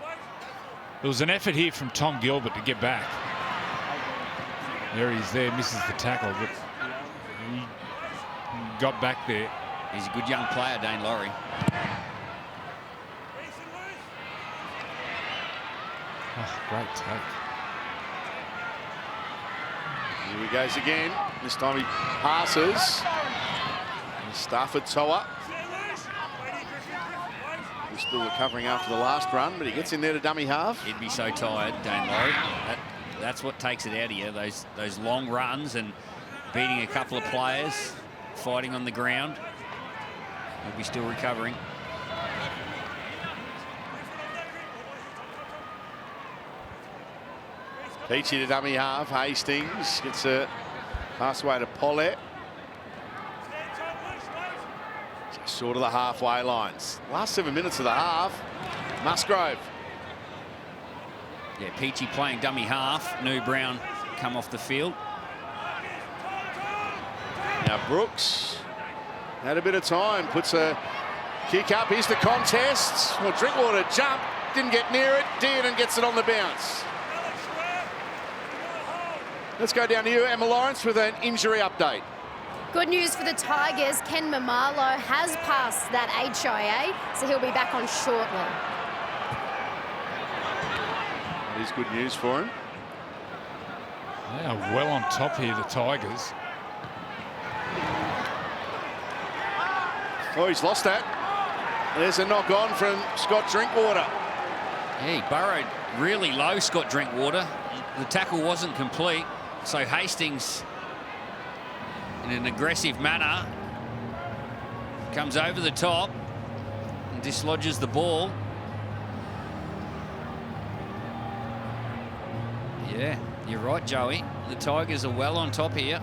There was an effort here from Tom Gilbert to get back. There he's there, misses the tackle, but he got back there. He's a good young player, Dane Laurie. Oh, great take. Here he goes again. This time he passes. Stafford Toa. He's still recovering after the last run, but he gets in there to dummy half. He'd be so tired, Dane Laurie. That's what takes it out of you, those long runs and beating a couple of players, fighting on the ground. He'll be still recovering. Peachy to dummy half. Hastings gets a pass away to Paulette. Just short of the halfway lines. Last 7 minutes of the half. Musgrove. Yeah, Peachy playing dummy half. New Brown come off the field. Now Brooks had a bit of time. Puts a kick up. Here's the contest. Well, Drinkwater jumped. Didn't get near it. Dearden gets it on the bounce. Let's go down to you, Emma Lawrence, with an injury update. Good news for the Tigers. Ken Mamalo has passed that HIA, so he'll be back on shortly. That is good news for him. They are well on top here, the Tigers. Oh, he's lost that. There's a knock on from Scott Drinkwater. Yeah, he burrowed really low, Scott Drinkwater. The tackle wasn't complete, so Hastings, in an aggressive manner, comes over the top and dislodges the ball. Yeah, you're right, Joey. The Tigers are well on top here.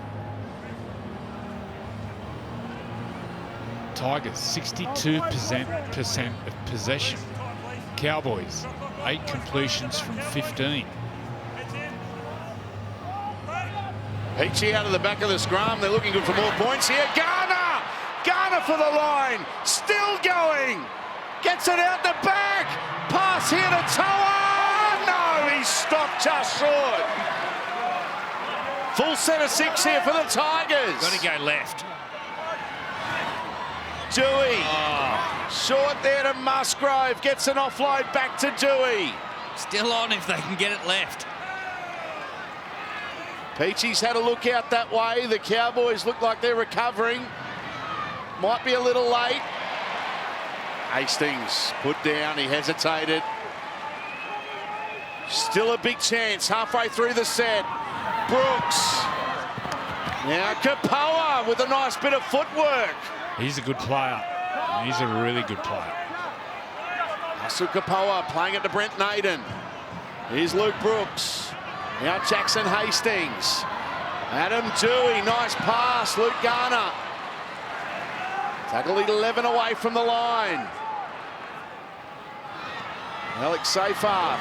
Tigers, 62% of possession. Cowboys, 8 completions from 15. Peachy out of the back of the scrum. They're looking good for more points here. Garner! Garner for the line. Still going. Gets it out the back. Pass here to Toa. No, he's stopped just short. Full set of 6 here for the Tigers. Got to go left. Dewey. Short there to Musgrove. Gets an offload back to Dewey. Still on if they can get it left. Peachy's had a look out that way. The Cowboys look like they're recovering. Might be a little late. Hastings put down. He hesitated. Still a big chance halfway through the set. Brooks. Now Kapoa with a nice bit of footwork. He's a good player. He's a really good player. Asu Kapoa playing it to Brent Naden. Here's Luke Brooks. Now Jackson Hastings. Adam Dewey, nice pass. Luke Garner. Tackled 11 away from the line. Alex Safar.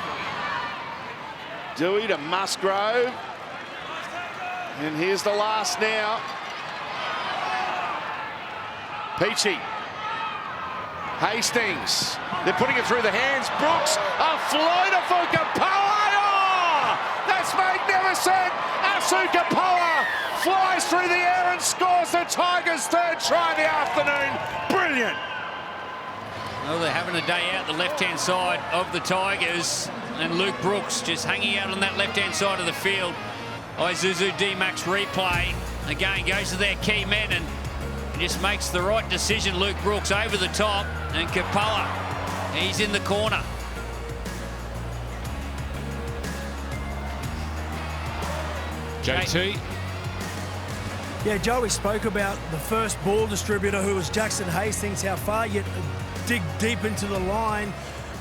Dewey to Musgrove. And here's the last now. Peachy. Hastings. They're putting it through the hands. Brooks. A floater for Kapoa. Oh, that's magnificent. Asu Kapoa flies through the air and scores the Tigers' third try of the afternoon. Brilliant. Well, they're having a day out the left-hand side of the Tigers. And Luke Brooks just hanging out on that left-hand side of the field. Isuzu D-Max replay. Again, goes to their key men and just makes the right decision. Luke Brooks over the top. And Kapoa, he's in the corner. JT. Yeah, Joey spoke about the first ball distributor, who was Jackson Hastings, how far you dig deep into the line,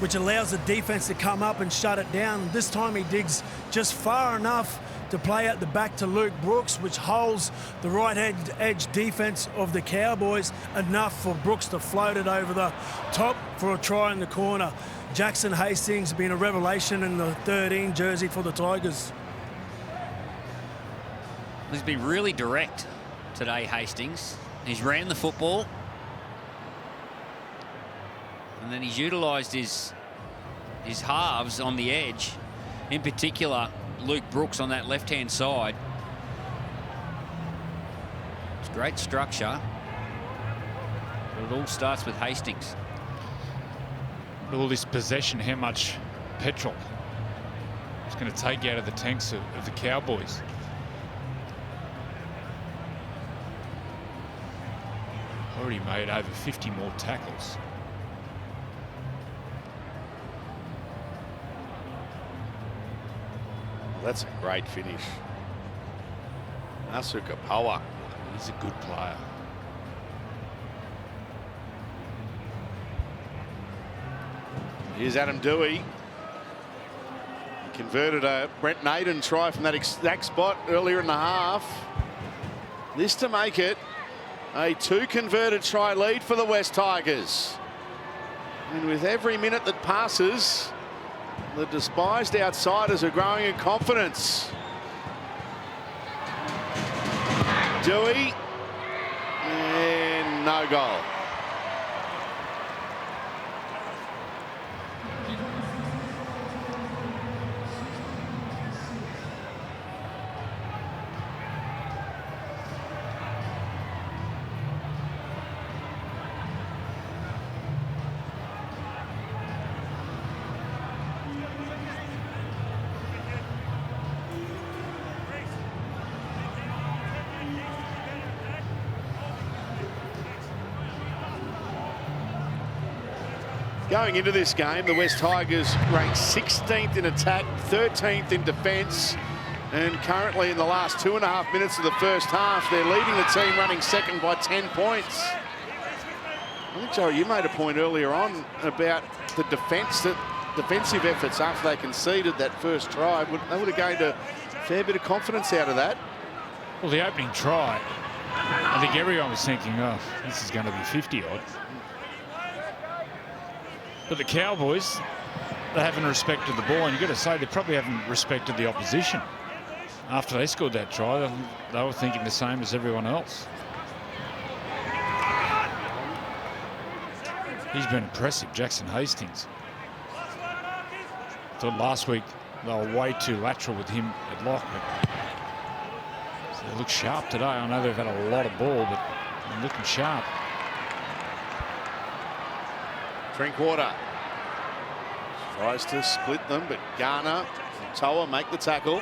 which allows the defense to come up and shut it down. This time he digs just far enough to play out the back to Luke Brooks, which holds the right edge defense of the Cowboys enough for Brooks to float it over the top for a try in the corner. Jackson Hastings being a revelation in the 13 jersey for the Tigers. He's been really direct today, Hastings. He's ran the football. And then he's utilised his halves on the edge. In particular, Luke Brooks on that left-hand side. It's great structure. But it all starts with Hastings. All this possession, how much petrol it's going to take out of the tanks of the Cowboys. already made over 50 more tackles. That's a great finish. Asuka Power. He's a good player. Here's Adam Dewey. He converted a Brent Naden try from that exact spot earlier in the half. This to make it a 2 converted try lead for the West Tigers. And with every minute that passes, the despised outsiders are growing in confidence. Dewey, and no goal. Going into this game, the West Tigers ranked 16th in attack, 13th in defence, and currently in the last 2.5 minutes of the first half, they're leading the team, running second by 10 points. I think, Joe, you made a point earlier on about the defensive efforts after they conceded that first try. They would have gained a fair bit of confidence out of that. Well, the opening try, I think everyone was thinking, oh, this is going to be 50-odd. But the Cowboys, they haven't respected the ball, and you've got to say they probably haven't respected the opposition. After they scored that try, they were thinking the same as everyone else. He's been impressive, Jackson Hastings. Thought last week they were way too lateral with him at lock. So they look sharp today. I know they've had a lot of ball, but they're looking sharp. Drinkwater tries to split them, but Garner and Toa make the tackle.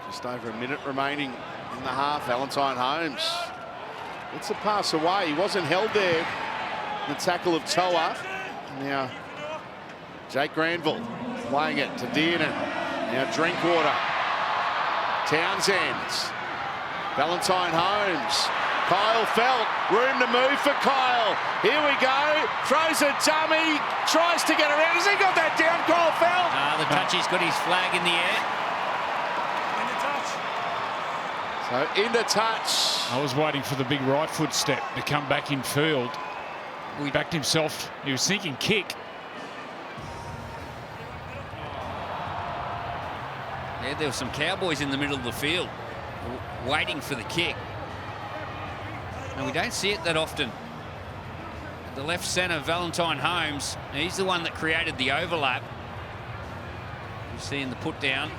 Just over a minute remaining in the half. Valentine Holmes gets a pass away. He wasn't held there. The tackle of Toa. Now Jake Granville playing it to Dearden. Now Drinkwater. Townsend. Valentine Holmes. Kyle Felt. Room to move for Kyle. Here we go. Throws a dummy. Tries to get around. Has he got that down, Kyle Felt? The touch, he's got his flag in the air. So into touch. I was waiting for the big right foot step to come back in field. He backed himself. He was thinking kick. Yeah, there were some Cowboys in the middle of the field waiting for the kick. And we don't see it that often. The left centre, Valentine Holmes, he's the one that created the overlap. You see in the put down.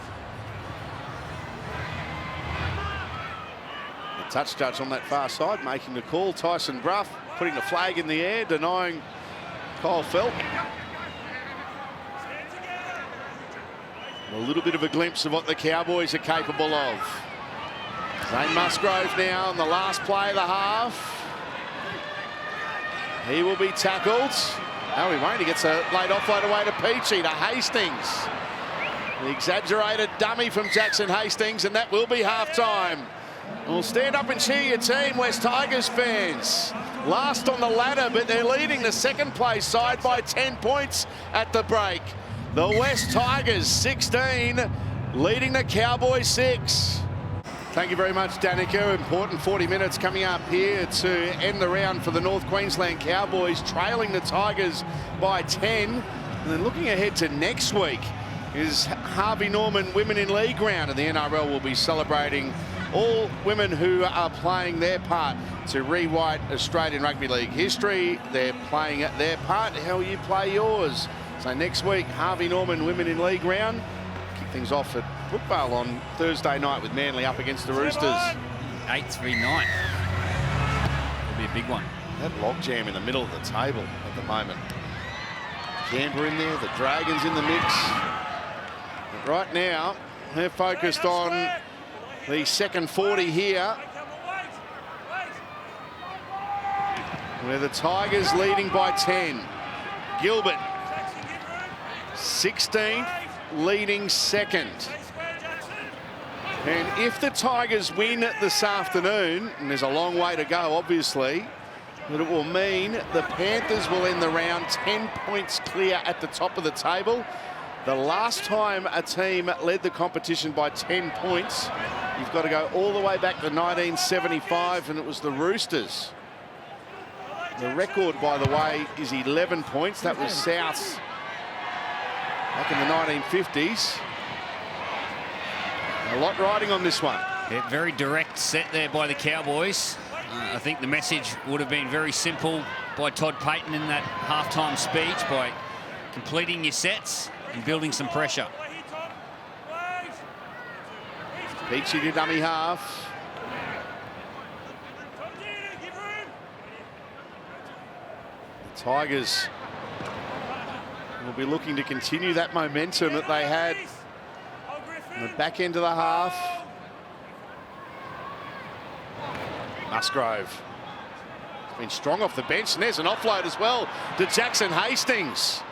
The touch judge on that far side making the call. Tyson Brough putting the flag in the air, denying Kyle Felt. A little bit of a glimpse of what the Cowboys are capable of. Zane Musgrove now on the last play of the half. He will be tackled. No, he won't. He gets a late offload away to Peachy, to Hastings. The exaggerated dummy from Jackson Hastings, and that will be half-time. We'll stand up and cheer your team, West Tigers fans. Last on the ladder, but they're leading the second place side by 10 points at the break. The West Tigers 16, leading the Cowboys 6. Thank you very much, Danica. Important 40 minutes coming up here to end the round for the North Queensland Cowboys, trailing the Tigers by 10. And then looking ahead to next week is Harvey Norman Women in League round, and the NRL will be celebrating all women who are playing their part to rewrite Australian Rugby League history. They're playing their part. How will you play yours? So next week, Harvey Norman Women in League round. Kick things off at Brookvale on Thursday night with Manly up against the Roosters. 8-3-9. It'll be a big one. That logjam in the middle of the table at the moment. Canberra in there, the Dragons in the mix. But right now, they're focused on the second 40 here, where the Tigers leading by 10. Gilbert, 16th, leading second. And if the Tigers win this afternoon, and there's a long way to go, obviously, but it will mean the Panthers will end the round 10 points clear at the top of the table. The last time a team led the competition by 10 points, you've got to go all the way back to 1975, and it was the Roosters. The record, by the way, is 11 points. That was South's back in the 1950s. A lot riding on this one. Yeah, very direct set there by the Cowboys. I think the message would have been very simple by Todd Payten in that halftime speech, by completing your sets and building some pressure. Peachy to dummy half. The Tigers will be looking to continue that momentum that they had in the back end of the half. Musgrove has been strong off the bench, and there's an offload as well to Jackson Hastings.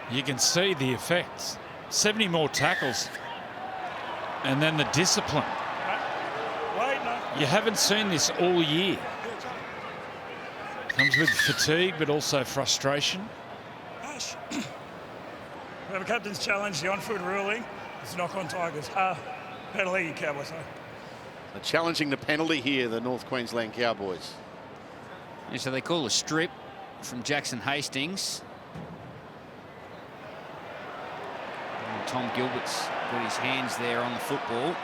You can see the effects. 70 more tackles. And then the discipline. You haven't seen this all year. Comes with fatigue, but also frustration. We have a captain's challenge, the on-foot ruling. It's knock on Tigers. Penalty, Cowboys. They're challenging the penalty here, the North Queensland Cowboys. Yeah, so they call a strip from Jackson Hastings. And Tom Gilbert's got his hands there on the football.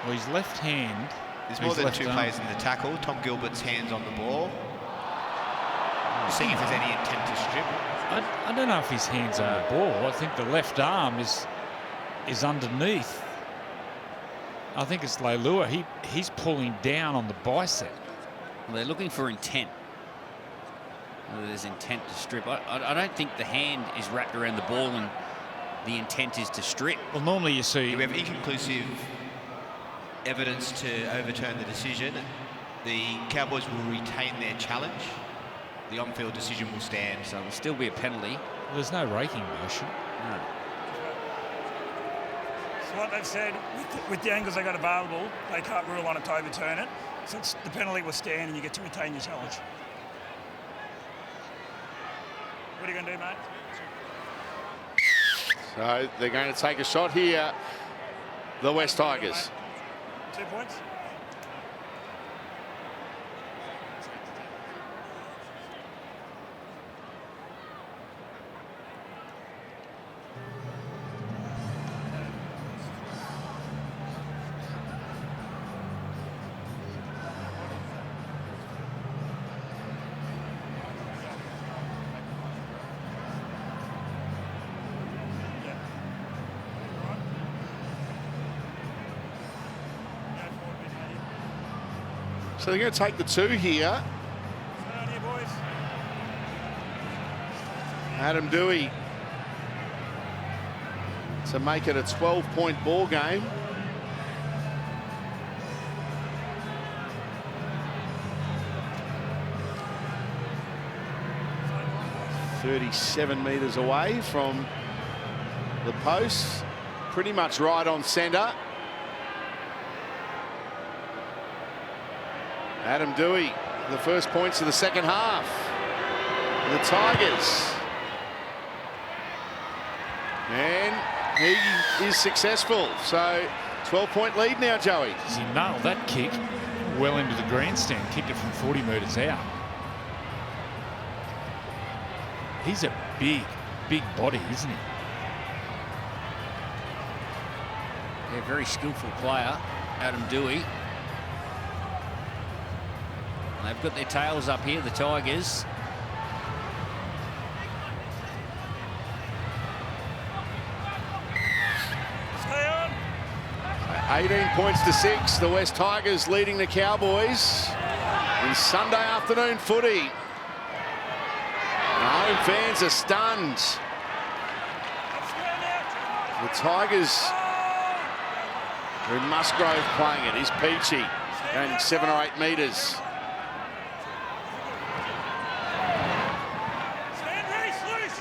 Well, his left hand. There's more than two players in the tackle. Tom Gilbert's hands on the ball. Seeing if there's any intent to strip. I don't know if his hand's on the ball. I think the left arm is underneath. I think it's Leilua. He's pulling down on the bicep. Well, they're looking for intent. Whether there's intent to strip. I don't think the hand is wrapped around the ball and the intent is to strip. Well, normally you see... We have inconclusive evidence to overturn the decision. The Cowboys will retain their challenge. The on-field decision will stand. So there'll still be a penalty. There's no raking motion. No. So what they've said, with the angles they got available, they can't rule on it to overturn it. So the penalty will stand and you get to retain your challenge. What are you going to do, mate? So they're going to take a shot here, the West Tigers. 2 points. So they're going to take the 2 here. Adam Dewey to make it a 12-point ball game. .37 metres away from the post, pretty much right on centre. Adam Dewey, the first points of the second half. The Tigers. And he is successful. So 12-point lead now, Joey. He nailed that kick well into the grandstand, kicked it from 40 metres out. He's a big, big body, isn't he? Yeah, very skillful player, Adam Dewey. They've got their tails up here, the Tigers. Stay on. 18 points to 6. The West Tigers leading the Cowboys in Sunday afternoon footy. A home fans are stunned. The Tigers are in Musgrove playing it. Here's Peachy going 7 or 8 metres.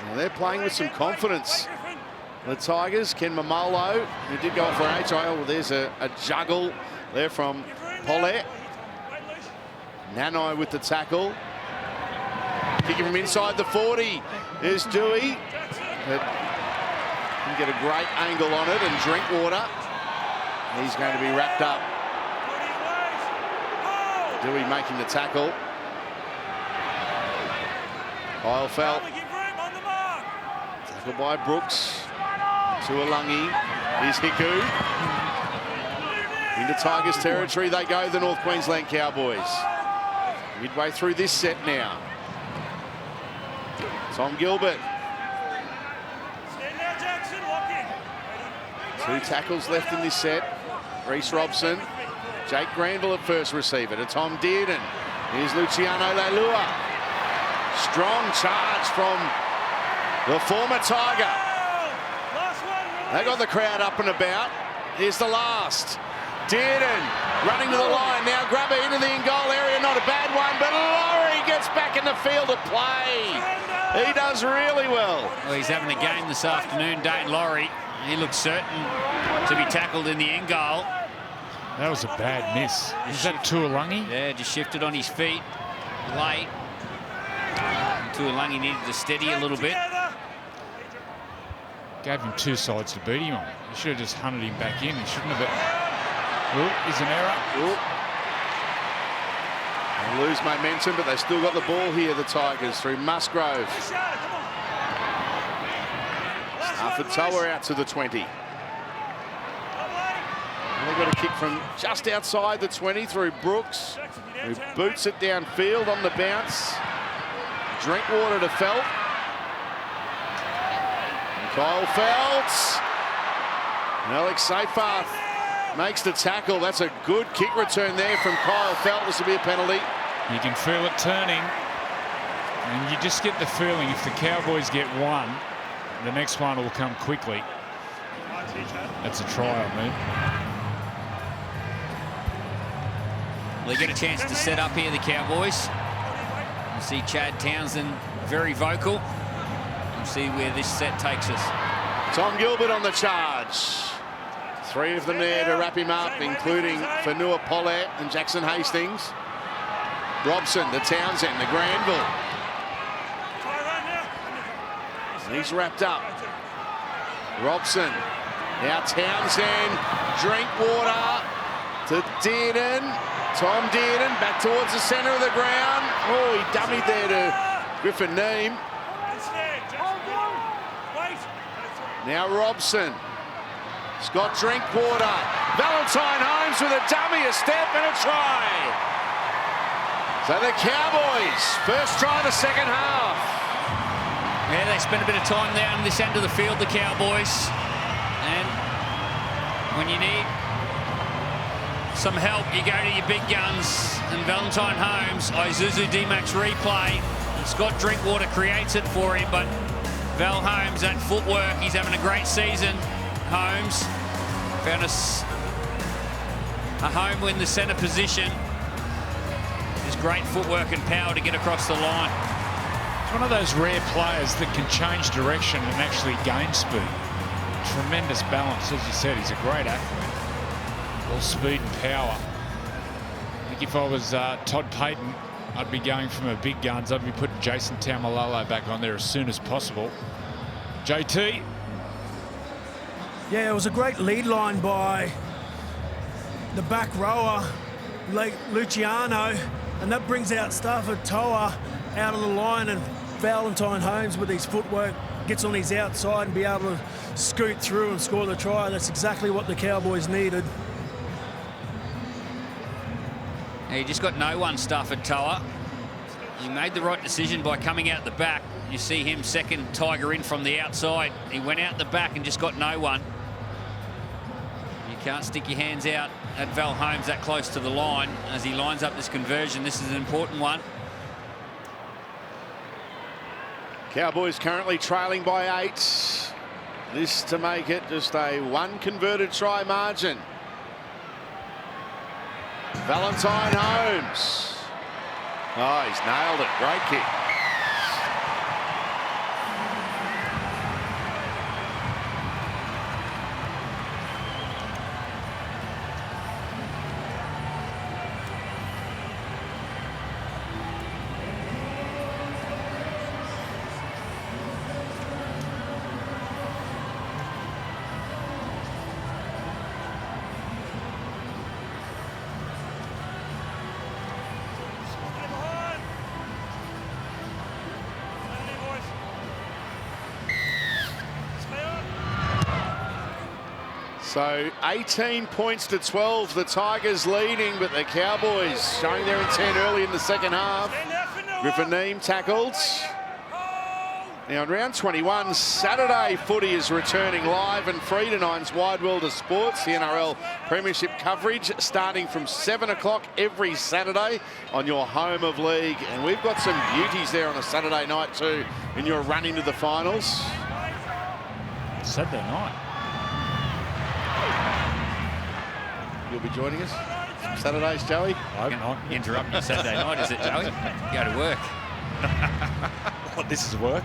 Well, they're playing with some confidence. The Tigers, Ken Mamolo, who did go off for HIL. Well, there's a juggle there from Paulette. Nanai with the tackle. Kicking from inside the 40 is Dewey. But can get a great angle on it, and Drinkwater. He's going to be wrapped up. Dewey making the tackle. Kyle Felt. Tackle by Brooks. Tuolangi. Here's Hiku. Into Tigers territory they go, the North Queensland Cowboys. Midway through this set now. Tom Gilbert. 2 tackles left in this set. Reece Robson. Jake Granville at first receiver to Tom Dearden. Here's Luciano Leilua. Strong charge from the former Tiger. They got the crowd up and about. Here's the last. Dearden running to the line. Now grabber into the in-goal area. Not a bad one, but Laurie gets back in the field to play. He does really well. Well, he's having a game this afternoon, Dane Laurie. He looks certain to be tackled in the end goal. That was a bad miss. Is that Tuolangi? Yeah, just shifted on his feet late. Tuolangi needed to steady a little bit. Gave him 2 sides to beat him on. He should have just hunted him back in. He shouldn't have. Is an error. They lose momentum, but they still got the ball here, the Tigers, through Musgrove. Stafford Tower out to the 20. And they got a kick from just outside the 20 through Brooks, who boots it downfield on the bounce. Drinkwater to Felt. And Kyle Felt. And Alex Seyfarth makes the tackle. That's a good kick return there from Kyle Felt. This will be a penalty. You can feel it turning. And you just get the feeling if the Cowboys get one, the next one will come quickly. That's a try, I mean. Well, they get a chance to set up here, the Cowboys. You see Chad Townsend very vocal. We'll see where this set takes us. Tom Gilbert on the charge. 3 of them there to wrap him up, including Fanua Pollett and Jackson Hastings. Robson, the Townsend, the Granville. And he's wrapped up. Robson. Now Townsend. Drinkwater to Dearden. Tom Dearden back towards the centre of the ground. Oh, he dummied there to Griffin Neame. Now Robson. Scott Drinkwater. Valentine Holmes with a dummy, a step and a try. So the Cowboys, first try of the second half. Yeah, they spent a bit of time there on this end of the field, the Cowboys. And when you need some help, you go to your big guns. And Valentine Holmes, Isuzu D-Max replay. Scott Drinkwater creates it for him, but Val Holmes, that footwork, he's having a great season. Holmes found a home in the centre position. His great footwork and power to get across the line. It's one of those rare players that can change direction and actually gain speed. Tremendous balance, as you said. He's a great athlete. All speed and power. I think if I was Todd Payton, I'd be going from a big guns. I'd be putting Jason Taumalolo back on there as soon as possible. JT. Yeah, it was a great lead line by the back rower, Luciano, and that brings out Stafford Toa out of the line, and Valentine Holmes with his footwork gets on his outside and be able to scoot through and score the try. That's exactly what the Cowboys needed. He just got no one, Stafford Toa. He made the right decision by coming out the back. You see him second Tiger in from the outside. He went out the back and just got no one. You can't stick your hands out at Val Holmes that close to the line as he lines up this conversion. This is an important one. Cowboys currently trailing by 8. This to make it just a 1 converted try margin. Valentine Holmes. Oh, he's nailed it. Great kick. So 18 points to 12, the Tigers leading, but the Cowboys showing their intent early in the second half. Griffin Neame tackled. Now in round 21, Saturday footy is returning live and free to Nine's Wide World of Sports. The NRL Premiership coverage starting from 7 o'clock every Saturday on your home of league. And we've got some beauties there on a Saturday night too in your run into the finals. Saturday night. You'll be joining us Saturdays, Joey? I hope not. Interrupt you Saturday night, is it, Joey? Go to work. What, this is work?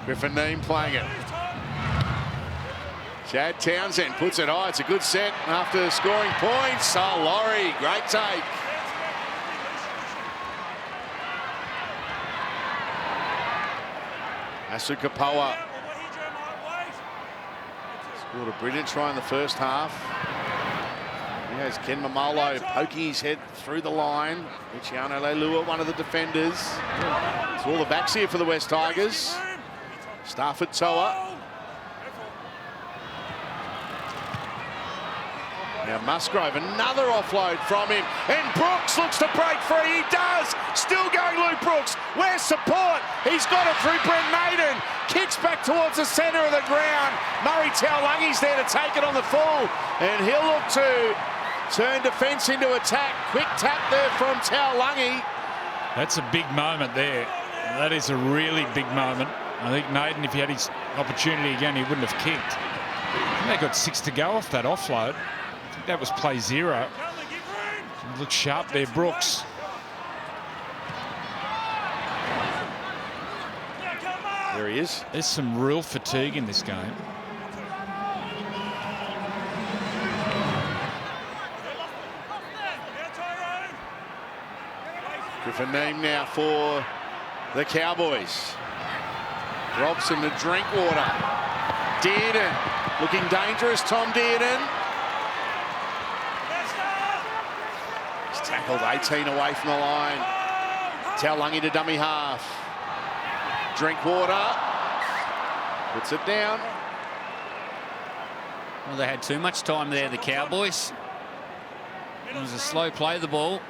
Griffin Neame playing it. Chad Townsend puts it high. It's a good set after scoring points. Oh, Laurie, great take. Asukapoa scored a brilliant try in the first half. Here's Ken Mamalo poking his head through the line. Luciano Leilua, one of the defenders. It's all the backs here for the West Tigers. Stafford Toa. Now Musgrove, another offload from him. And Brooks looks to break free. He does. Still going, Luke Brooks. Where's support? He's got it through Brent Maiden. Kicks back towards the centre of the ground. Murray Taulungi's there to take it on the full. And he'll look to turn defence into attack. Quick tap there from Taulungi. That's a big moment there. That is a really big moment. I think Naden, if he had his opportunity again, he wouldn't have kicked. I think they got 6 to go off that offload. I think that was play 0. Looks sharp there, Brooks. There he is. There's some real fatigue in this game. Griffin Neame now for the Cowboys. Robson to Drinkwater. Dearden looking dangerous. Tom Dearden. He's tackled 18 away from the line. Taulungi to dummy half. Drinkwater puts it down. Well, they had too much time there, the Cowboys. It was a slow play of the ball.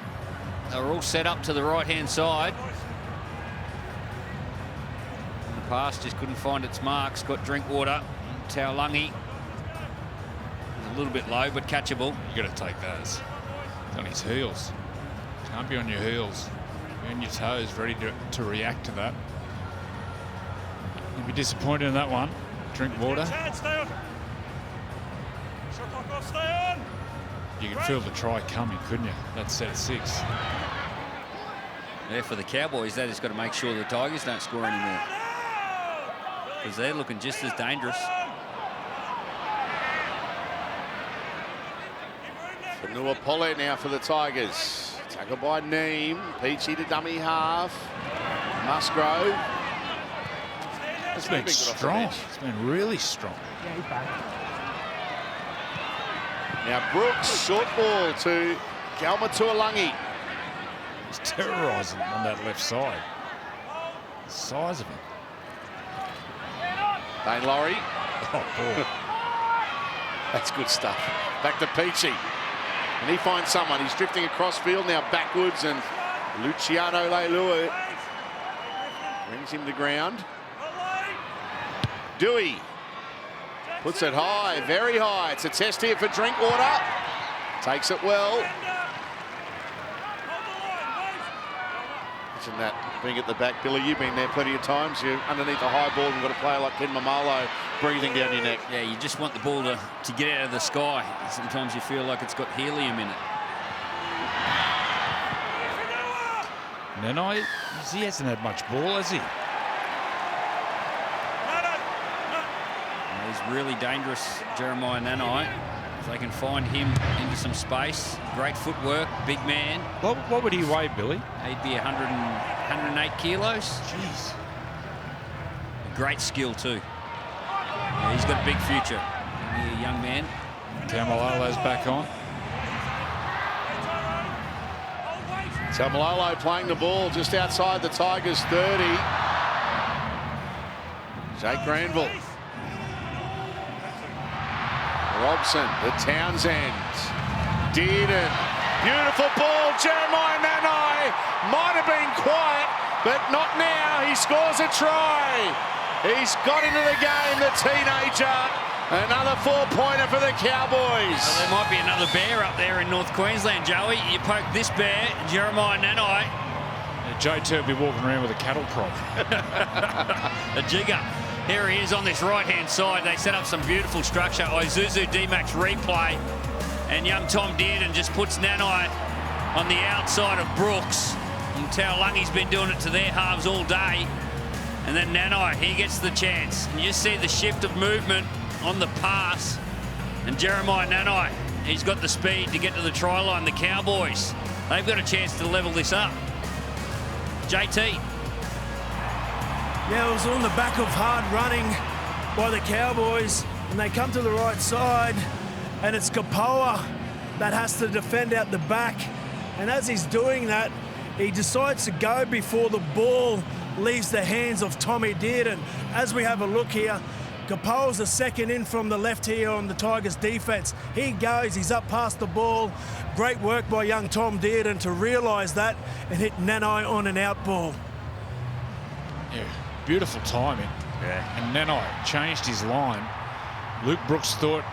They were all set up to the right-hand side. And the pass just couldn't find its marks. Got Drinkwater. Taulungi. A little bit low, but catchable. You got to take those. He's on his heels. Can't be on your heels. Be on your toes, ready to react to that. You'd be disappointed in that one. Drinkwater. You could feel the try coming, couldn't you? That set at 6. Yeah, for the Cowboys, they just got to make sure the Tigers don't score anymore, because they're looking just as dangerous. Fanua Pole now for the Tigers. Tackled by Neame. Peachy to dummy half. Musgrove. It's been strong. It's been really strong. Now Brooks, short ball to Galma Taulungi. He's terrorising on that left side. The size of him. Dane Laurie. Oh, boy. That's good stuff. Back to Peachy. And he finds someone. He's drifting across field now backwards, and Luciano Leilua brings him to ground. Dewey puts it high, very high. It's a test here for Drinkwater. Takes it well. imagine that being at the back. Billy, you've been there plenty of times. You're underneath a high ball and got a player like Ken Mamalo breathing down your neck. Yeah, you just want the ball to get out of the sky. Sometimes you feel like it's got helium in it. Nanai, he hasn't had much ball, has he? He's really dangerous, Jeremiah Nanai. If they can find him into some space, great footwork, big man. What would he weigh, Billy? He'd be 108 kilos. Jeez. Great skill too. Yeah, he's got a big future. A young man. Tamalolo's back on. Tamalolo playing the ball just outside the Tigers' 30. Jake Granville. Robson, the Townsend. Dearden. Beautiful ball. Jeremiah Nanai might have been quiet, but not now. He scores a try. He's got into the game, the teenager. Another 4-pointer for the Cowboys. Well, there might be another bear up there in North Queensland, Joey. You poke this bear, Jeremiah Nanai. Joe Turk be walking around with a cattle prod. A jigger. Here he is on this right-hand side. They set up some beautiful structure. Isuzu D-Max replay. And young Tom Dearden just puts Nanai on the outside of Brooks. You can tell Lungy's been doing it to their halves all day. And then Nanai, he gets the chance. And you see the shift of movement on the pass. And Jeremiah Nanai, he's got the speed to get to the try line. The Cowboys, they've got a chance to level this up. JT. Yeah, it was on the back of hard running by the Cowboys, and they come to the right side, and it's Kapoa that has to defend out the back. And as he's doing that, he decides to go before the ball leaves the hands of Tommy Dearden. As we have a look here, Kapoa's the second in from the left here on the Tigers' defence. He goes, he's up past the ball. Great work by young Tom Dearden to realise that and hit Nanai on an out ball. Yeah, beautiful timing. Yeah. And Nanai changed his line. Luke Brooks thought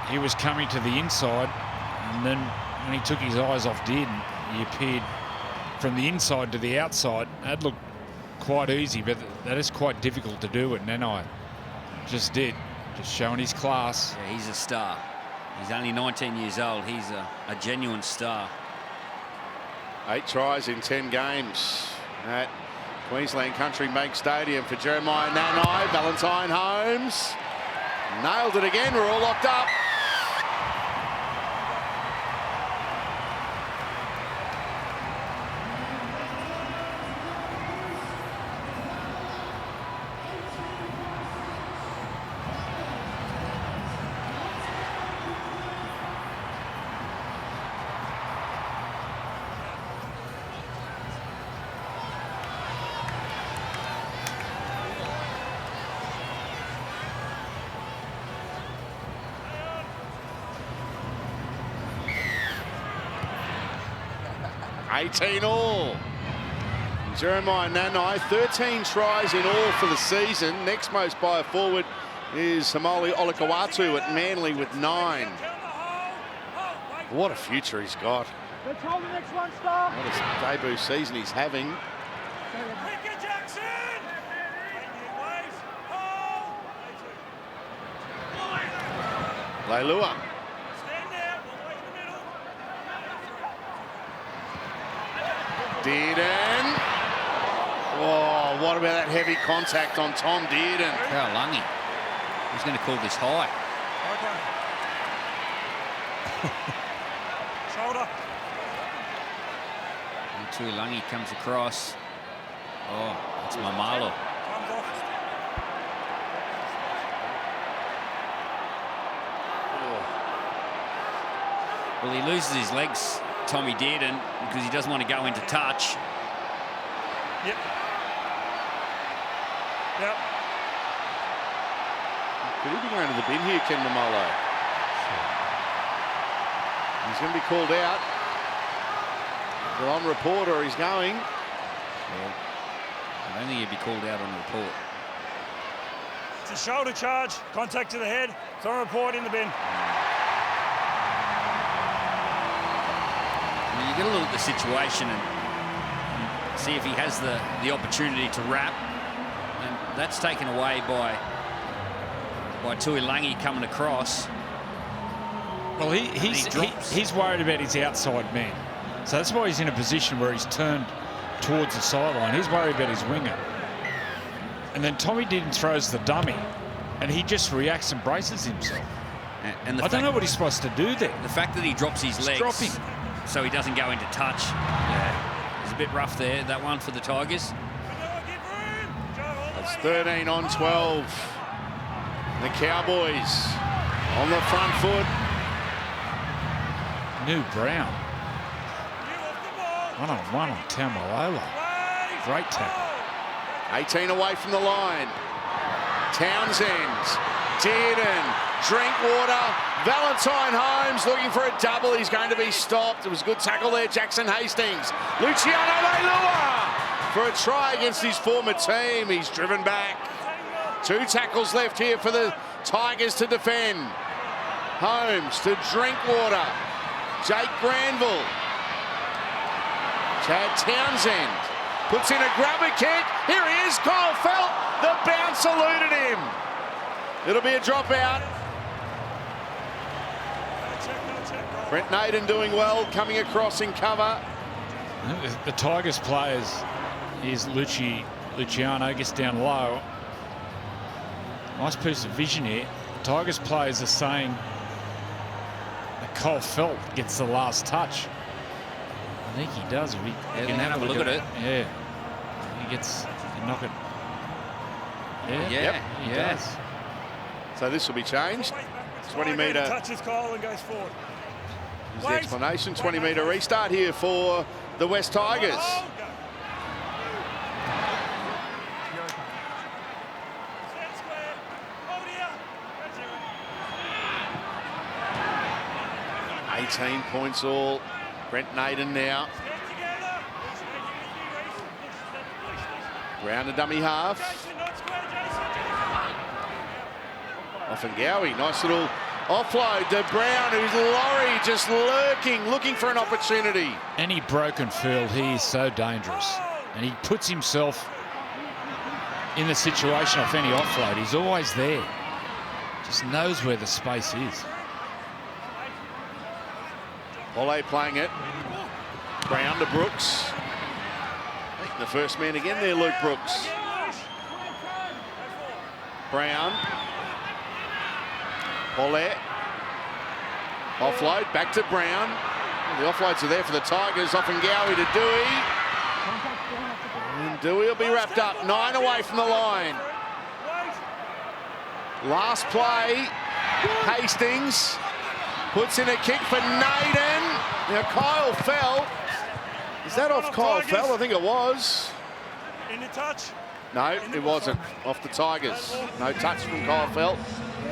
he was coming to the inside, and then when he took his eyes off Dearden, he appeared from the inside to the outside. That looked quite easy, but that is quite difficult to do at Nanai. Just showing his class. Yeah, he's a star. He's only 19 years old. He's a genuine star. 8 tries in 10 games at Queensland Country Bank Stadium for Jeremiah Nanai. Valentine Holmes nailed it again. We're all locked up. all. Jeremiah Nanai, 13 tries in all for the season. Next most by a forward is Hamoli Olakawatu at Manly with 9. What a future he's got. Let's hold the next one, stop. What a debut season he's having. Leilua. Dearden. Oh, what about that heavy contact on Tom Dearden? How Lungy. He's going to call this high. Shoulder. And Tuilagi comes across. Oh, it's Mamalo. Well, he loses his legs, Tommy Dearden, because he doesn't want to go into touch. Yep. Yep. Could he be going to the bin here, Ken Mamalo? He's going to be called out. But on report, or he's going. Well, I don't think he'd be called out on report. It's a shoulder charge, contact to the head. It's on report in the bin. You get a look at the situation, and see if he has the opportunity to wrap. And that's taken away by Tuilangi coming across. Well, he's worried about his outside man. So that's why he's in a position where he's turned towards the sideline. He's worried about his winger. And then Tommy Dearden throws the dummy, and he just reacts and braces himself. And I don't know what he's supposed to do there. The fact that he drops his legs so he doesn't go into touch. Yeah, it's a bit rough there, that one for the Tigers. It's 13 on 12. The Cowboys on the front foot. New Brown. One-on-one on Tamalolo. Great tackle. 18 away from the line. Townsend, Dearden, Drinkwater, Valentine Holmes looking for a double. He's going to be stopped. It was a good tackle there, Jackson Hastings. Luciano Leilua for a try against his former team. He's driven back. 2 tackles left here for the Tigers to defend. Holmes to Drinkwater. Jake Granville. Chad Townsend puts in a grabber kick. Here he is, Kyle Felt. The bounce eluded him. It'll be a dropout. Brent Naden doing well, coming across in cover. The Tigers players is Luciano, gets down low. Nice piece of vision here. The Tigers players are saying that Kyle Felt gets the last touch. I think he does. We can have a look at it. Yeah. He gets a knock it. Yeah, he does. So this will be changed. 20 metre. Touches Kyle and goes forward. Here's the explanation. 20 metre restart here for the West Tigers. 18 points all. Brent Naden now. Round a dummy half. Offengowie, nice little offload to Brown, who's Laurie just lurking, looking for an opportunity. Any broken field, he is so dangerous. And he puts himself in the situation off any offload. He's always there. Just knows where the space is. Ole playing it. Brown to Brooks. I think the first man again there, Luke Brooks. Brown. Ole. Offload, back to Brown. The offloads are there for the Tigers. Offengowie to Dewey. And Dewey will be wrapped up. 9 away from the line. Last play. Hastings puts in a kick for Naden. Now Kyle Felt. Is that off Kyle Felt? I think it was. In the touch? No, it wasn't. Off the Tigers. No touch from Kyle Felt.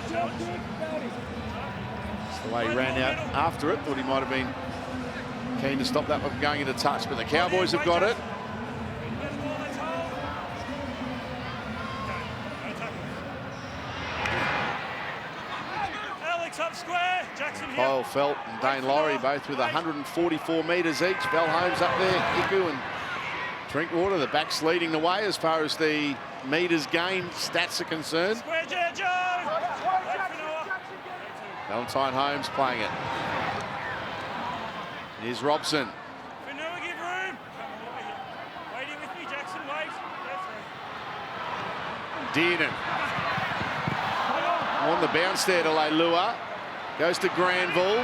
That's the way he ran out after it. Thought he might have been keen to stop that from going into touch, but the Cowboys have got it. Up square, Jackson Kyle Felt and Dane Laurie both with 144 metres each. Val Holmes up there, Hiku and Drinkwater. The backs leading the way as far as the metres gained stats are concerned. Valentine Holmes playing it. Here's Robson. Dearden. On the bounce there to Leilua. Goes to Granville.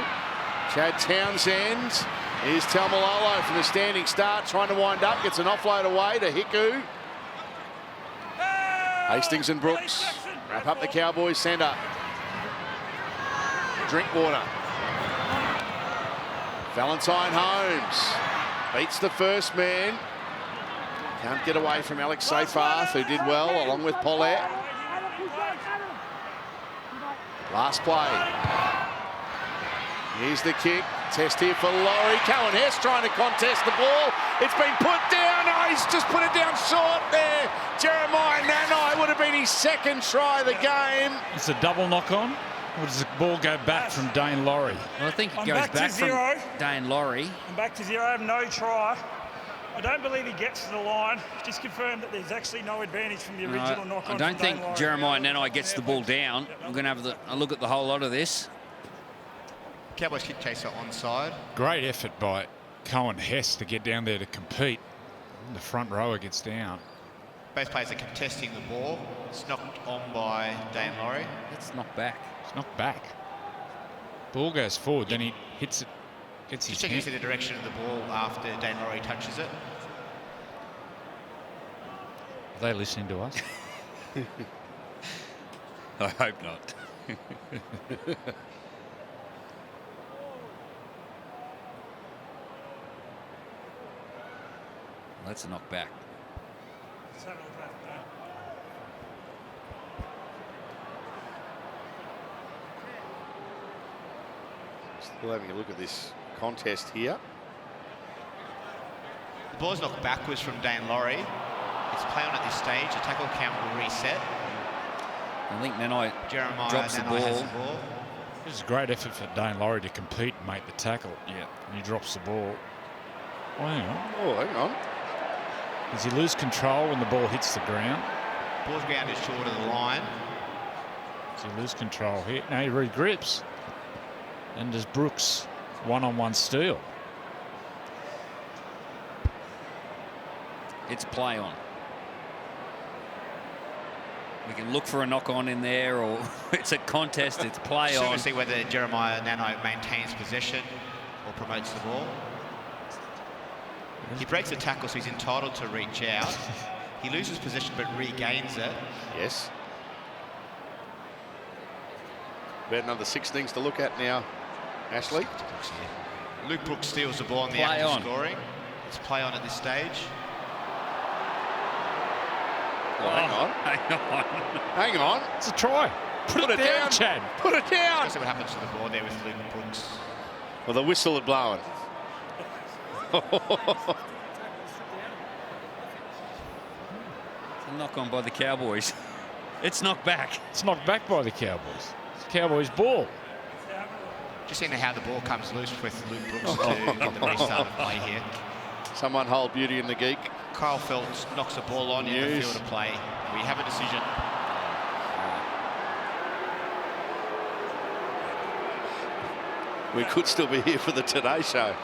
Chad Townsend. Here's Tamalolo from the standing start, trying to wind up. Gets an offload away to Hiku. Hastings and Brooks wrap up the Cowboys centre. Drinkwater. Valentine Holmes beats the first man. Can't get away from Alex Seyfarth, who did well, along with Paulette. Last play. Here's the kick. Test here for Laurie. Cohen Hess trying to contest the ball. It's been put down. Oh, he's just put it down short there. Jeremiah Nanai would have been his second try of the game. It's a double knock on. Or does the ball go back from Dane Laurie? Well, I think it goes back from Dane Laurie. I'm back to 0. I have no try. I don't believe he gets to the line. Just confirmed that there's actually no advantage from the original knock-on. I don't think Jeremiah Nanai gets the ball down. I'm going to have a look at the whole lot of this. Cowboys kick chaser onside. Great effort by Cohen Hess to get down there to compete. The front rower gets down. Both players are contesting the ball. It's knocked on by Dane Laurie. It's knocked back. It's knocked back. Ball goes forward, then he hits it. Gets his Just checking to see the direction of the ball after Dane Laurie touches it. Are they listening to us? I hope not. That's a knockback. Still having a look at this contest here. The ball's knocked backwards from Dane Laurie. It's play on at this stage. The tackle count will reset. I think Nanai drops the Nanai ball. has the ball. This is a great effort for Dane Laurie to compete and make the tackle. Yeah. And he drops the ball. Oh, hang on. Oh, hang on. Does he lose control when the ball hits the ground? Ball's grounded short of the line. Does he lose control here? No, he regrips. And does Brooks one-on-one steal? It's play on. We can look for a knock-on in there, or it's a contest, it's play on. To see whether Jeremiah Nanai maintains possession or promotes the ball. He breaks the tackle, so he's entitled to reach out. He loses possession but regains it. Yes. About another 6 things to look at now, Ashley. Luke Brooks steals the ball in the act of scoring. It's play on at this stage. Oh, hang on. Hang on. It's a try. Put it down, Chad. Put it down. Let's see what happens to the ball there with Luke Brooks. Well, the whistle had blown. It's a knock on by the Cowboys. It's knocked back. It's knocked back by the Cowboys. It's Cowboys' ball. Just seeing how the ball comes loose with Luke Brooks to get the restart of play here. Someone hold Beauty and the Geek. Kyle Phelps knocks the ball on in the field of play. We have a decision. We could still be here for the Today Show.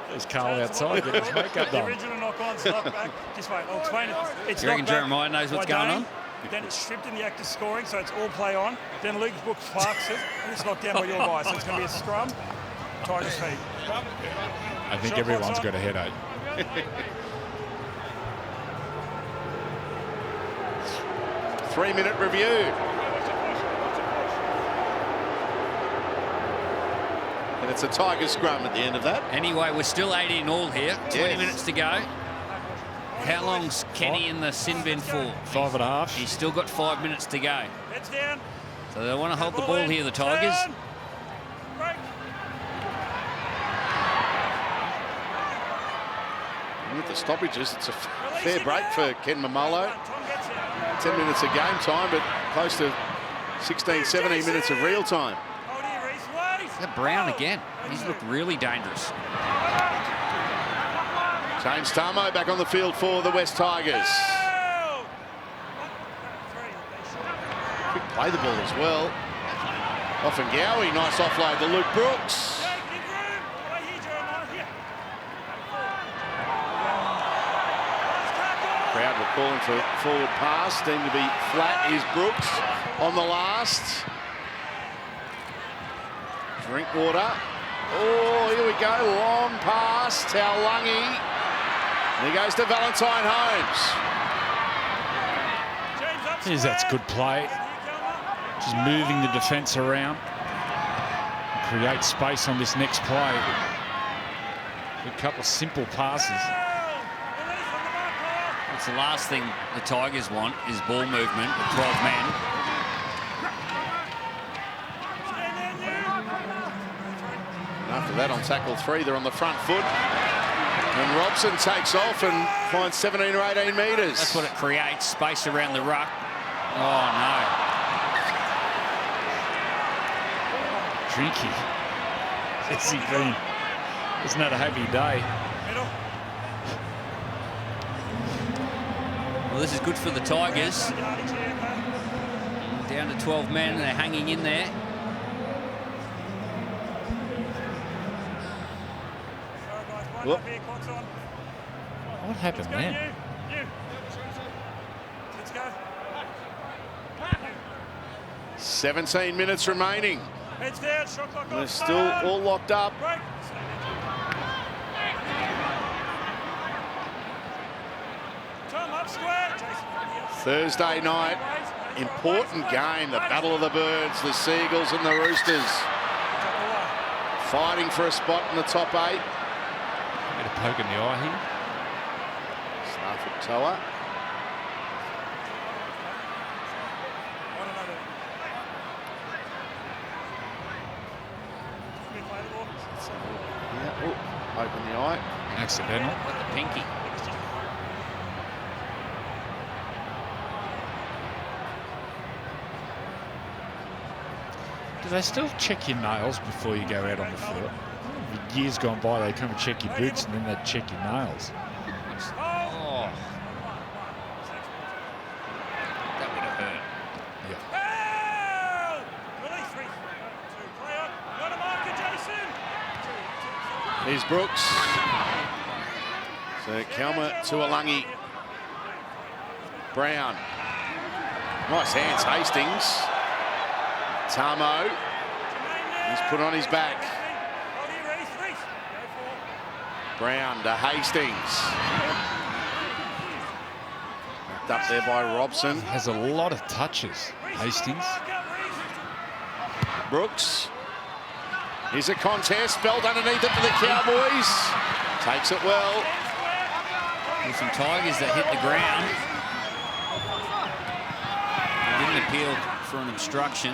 There's Carl outside getting his makeup The done. original knock-on's knocked back. Just wait, I'll explain it. It's You reckon knocked back Jeremiah knows what's by going Dane, on? Then it's stripped in the act of scoring, so it's all play on. Then Luke Brooks parks it, and it's knocked down by your guy. So it's going to be a scrum. Tigers feed. I think everyone's got a headache. 3-minute review. And it's a Tiger scrum at the end of that. Anyway, we're still 18 all here. 20 Yes. minutes to go. How long's Kenny in the sin bin for? 5.5. He's still got 5 minutes to go. Heads down. So they want to hold the ball here, the Tigers. Down. Break. And with the stoppages, it's a fair break for Ken Mamalo. 10 minutes of game time, but close to 16, 17 minutes of real time. Hold here, Reece. Wait. Is that Brown again? He's looked really dangerous. James Tamo back on the field for the West Tigers. Quick play the ball as well. Off and Gowie, nice offload to Luke Brooks. Crowd were calling for forward pass, seemed to be flat is Brooks on the last. Drinkwater. Oh, here we go, long pass, Taulungi. And he goes to Valentine Holmes. Here's that's good play. Just moving the defence around. Create space on this next play. A couple of simple passes. It's the last thing the Tigers want is ball movement with 12 men. And after that, on tackle 3, they're on the front foot. And Robson takes off and finds 17 or 18 metres. That's what it creates, space around the ruck. Oh, no. Tricky. Has he been? Isn't that a happy day? Middle. Well, this is good for the Tigers. Down to 12 men, they're hanging in there. What happened then? Let's go. 17 minutes remaining. Heads down, shot clock They're off. still all locked up. Break. Tom up square. Thursday night, important game. The Battle of the Birds, the Seagulls and the Roosters. Fighting for a spot in the top 8. Bit of poke in the eye here. Stafford Toa. Yeah, oh, open the eye. Accidental. With the pinky. Do they still check your nails before you go out on the field? Years gone by, they come and check your boots and then they check your nails. Oh. That would have hurt. Yeah. Release 3, 2, play up. Got a marker, Jason. Here's Brooks. So Kelma Tuolangi. Brown. Nice hands, Hastings. Tamo. He's put on his back. Brown to Hastings. Backed up there by Robson. Has a lot of touches, Hastings. Brooks. Here's a contest. Belt underneath it for the Cowboys. Takes it well. There's some Tigers that hit the ground. They didn't appeal for an obstruction.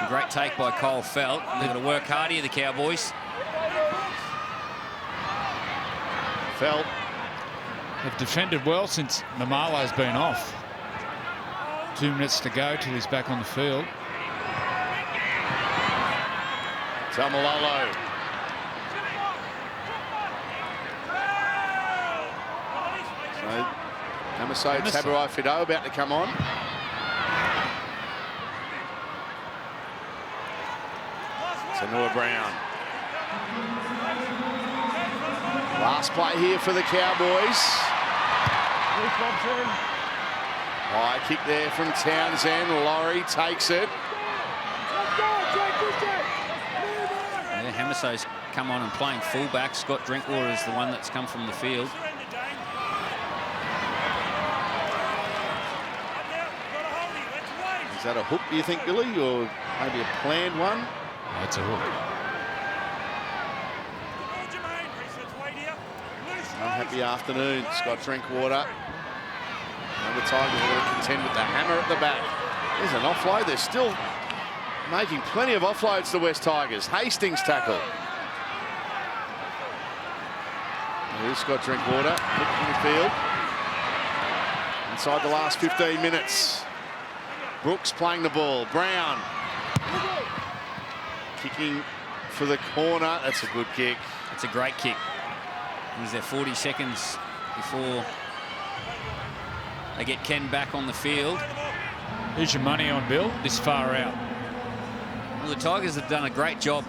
Great take by Cole Felt. They've got to work hard here, the Cowboys. Felt. They've defended well since Mamalo's been off. 2 minutes to go till he's back on the field. Tamalolo. So, Namaso Tabuai Fido about to come on. Noah Brown. Last play here for the Cowboys. High kick there from Townsend. Laurie takes it. Yeah, Hamaso's come on and playing fullback. Scott Drinkwater is the one that's come from the field. Is that a hook, do you think, Billy, or maybe a planned one? That's a hook. Unhappy afternoon, Scott Drinkwater. And the Tigers are going to contend with the hammer at the back. There's an offload. They're still making plenty of offloads, the West Tigers. Hastings tackle. Here's Scott Drinkwater, looking in the field. Inside the last 15 minutes. Brooks playing the ball. Brown. Kicking for the corner. That's a good kick. It's a great kick. Is there 40 seconds before they get Ken back on the field? Who's your money on, Bill, this far out? Well, the Tigers have done a great job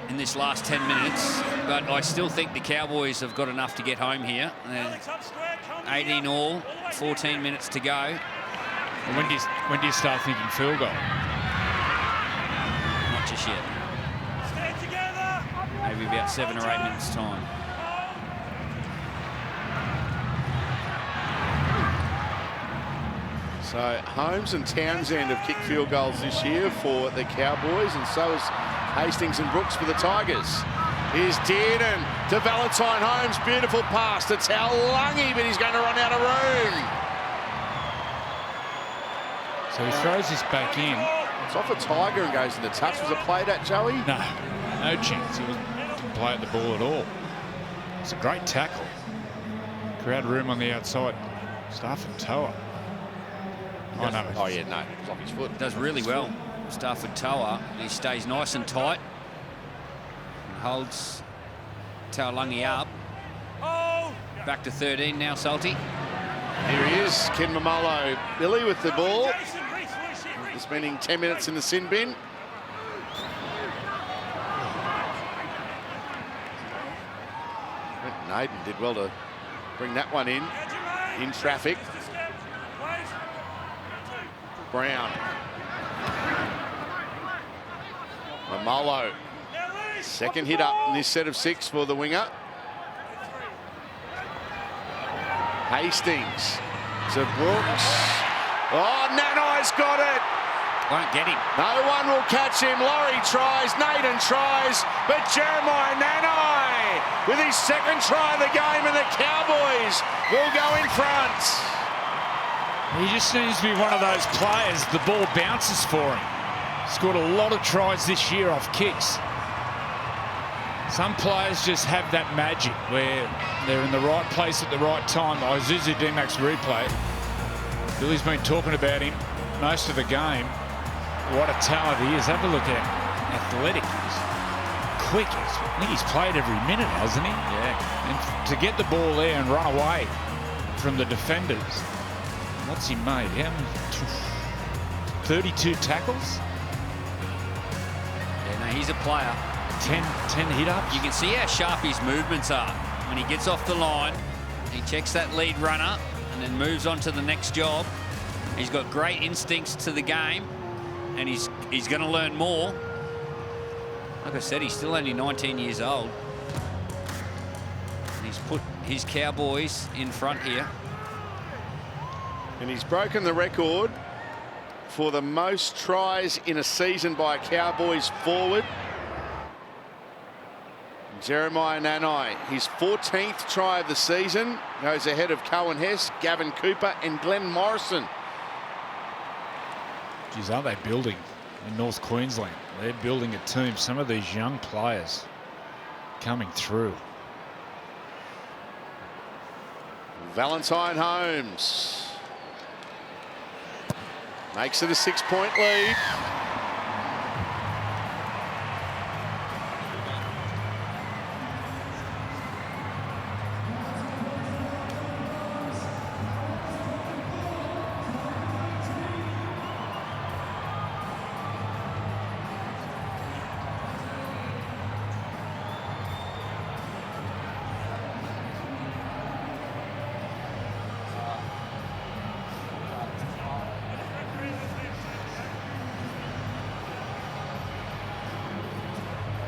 in this last 10 minutes, but I still think the Cowboys have got enough to get home here. 18 all, 14 minutes to go. Well, when do you start thinking field goal? Not just yet. Maybe about 7 or 8 minutes time. So Holmes and Townsend have kicked field goals this year for the Cowboys, and so has Hastings and Brooks for the Tigers. Here's Dearden to Valentine Holmes. Beautiful pass to Taulungi, but he's going to run out of room. So he throws this back in. It's off a Tiger and goes into touch. Was it played at, Joey? No chance. He didn't play at the ball at all. It's a great tackle. Crowd room on the outside. Stafford Toa. Oh, no. Oh, yeah, no. It's off his foot. Does really well. Stafford Toa. He stays nice and tight. And holds Taulungi up. Back to 13 now, Salty. Here he is, Ken Mamalo. Billy with the ball. After spending 10 minutes in the sin bin. Naden did well to bring that one in traffic. Brown. Mamalo. Second hit up in this set of 6 for the winger. Hastings to Brooks. Oh, Nanai's got it. Won't get him. No one will catch him. Laurie tries, Naden tries, but Jeremiah Nanai with his second try of the game, and the Cowboys will go in front. He just seems to be one of those players, the ball bounces for him. Scored a lot of tries this year off kicks. Some players just have that magic where they're in the right place at the right time. Isuzu D-Max replay. Billy's been talking about him most of the game. What a talent he is. Have a look at him. Athletic. He's quick. I think he's played every minute, hasn't he? Yeah. And to get the ball there and run away from the defenders. What's he made? How many? 32 tackles? Yeah, no, he's a player. 10 hit-ups. You can see how sharp his movements are. When he gets off the line, he checks that lead runner and then moves on to the next job. He's got great instincts to the game, and he's going to learn more. Like I said, he's still only 19 years old. And he's put his Cowboys in front here. And he's broken the record for the most tries in a season by a Cowboys forward. Jeremiah Nanai, his 14th try of the season, goes ahead of Cohen Hess, Gavin Cooper and Glenn Morrison. Geez, aren't they building in North Queensland? They're building a team. Some of these young players coming through. Valentine Holmes makes it a 6-point lead.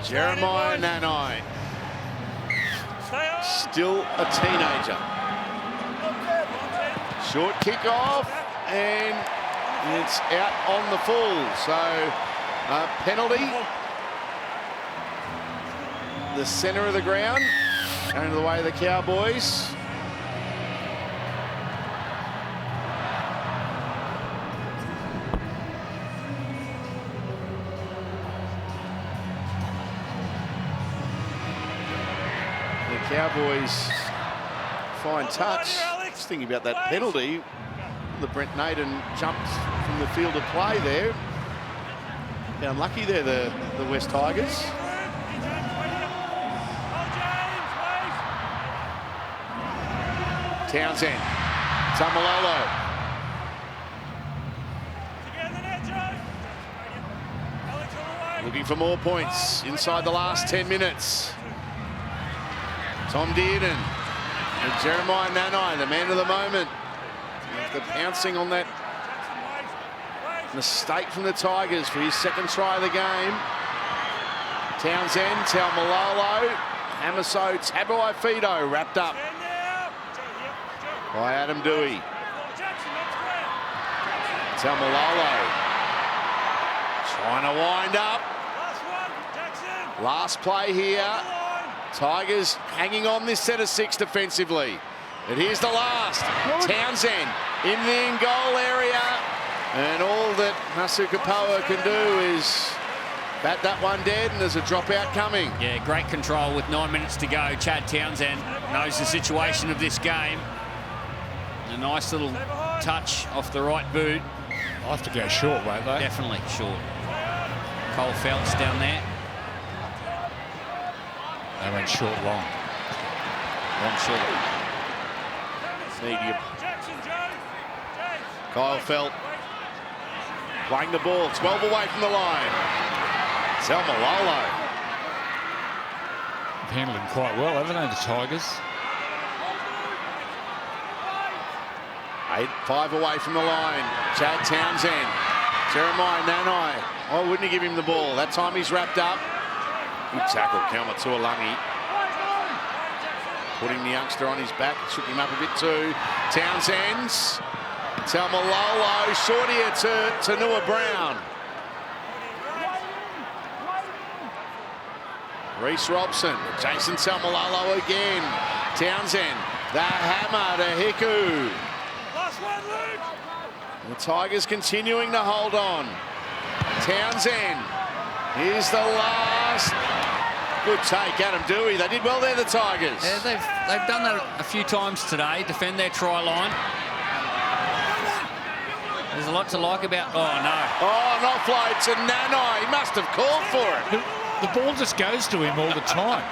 Jeremiah Nanai, still a teenager. Short kick off, and it's out on the full. So a penalty. The center of the ground, going to the way of the Cowboys. Cowboys fine touch. Just thinking about that penalty. The Brent Naden jumped from the field of play there. Unlucky there, the West Tigers. Townsend. Tamalolo. Looking for more points inside the last 10 minutes. Tom Dearden and Jeremiah Nanai, the man of the moment. After pouncing on that mistake from the Tigers for his second try of the game. Townsend, Taumalolo, Hamaso, Tabuai Fido wrapped up by Adam Dewey. Taumalolo trying to wind up. Last play here. Tigers hanging on this set of 6 defensively. And here's the last. Townsend in the in-goal area. And all that Masukapoa can do is bat that one dead, and there's a dropout coming. Yeah, great control with 9 minutes to go. Chad Townsend knows the situation of this game. A nice little touch off the right boot. I'll have to go short, won't they? Definitely short. Cole Phelps down there. They went short long. Long short. Medium. Kyle Felt playing the ball, 12 away from the line. Salmalolo. Handled him quite well, haven't they, the Tigers? 5 away from the line. Chad Townsend. Jeremiah Nanai. Oh, wouldn't he give him the ball? That time he's wrapped up. Good tackle, Kalmatualangi. Putting the youngster on his back. Shook him up a bit too. Townsend's. Talmalolo. Short here to Noah Brown. Reece Robson. Jason Talmalolo again. Townsend. The hammer to Hiku. The Tigers continuing to hold on. Townsend. Here's the last. Good take, Adam Dewey. They did well there, the Tigers. Yeah, they've done that a few times today, defend their try line. There's a lot to like about... Oh, no. Oh, an offload to Nanai. He must have called for it. The ball just goes to him all the time.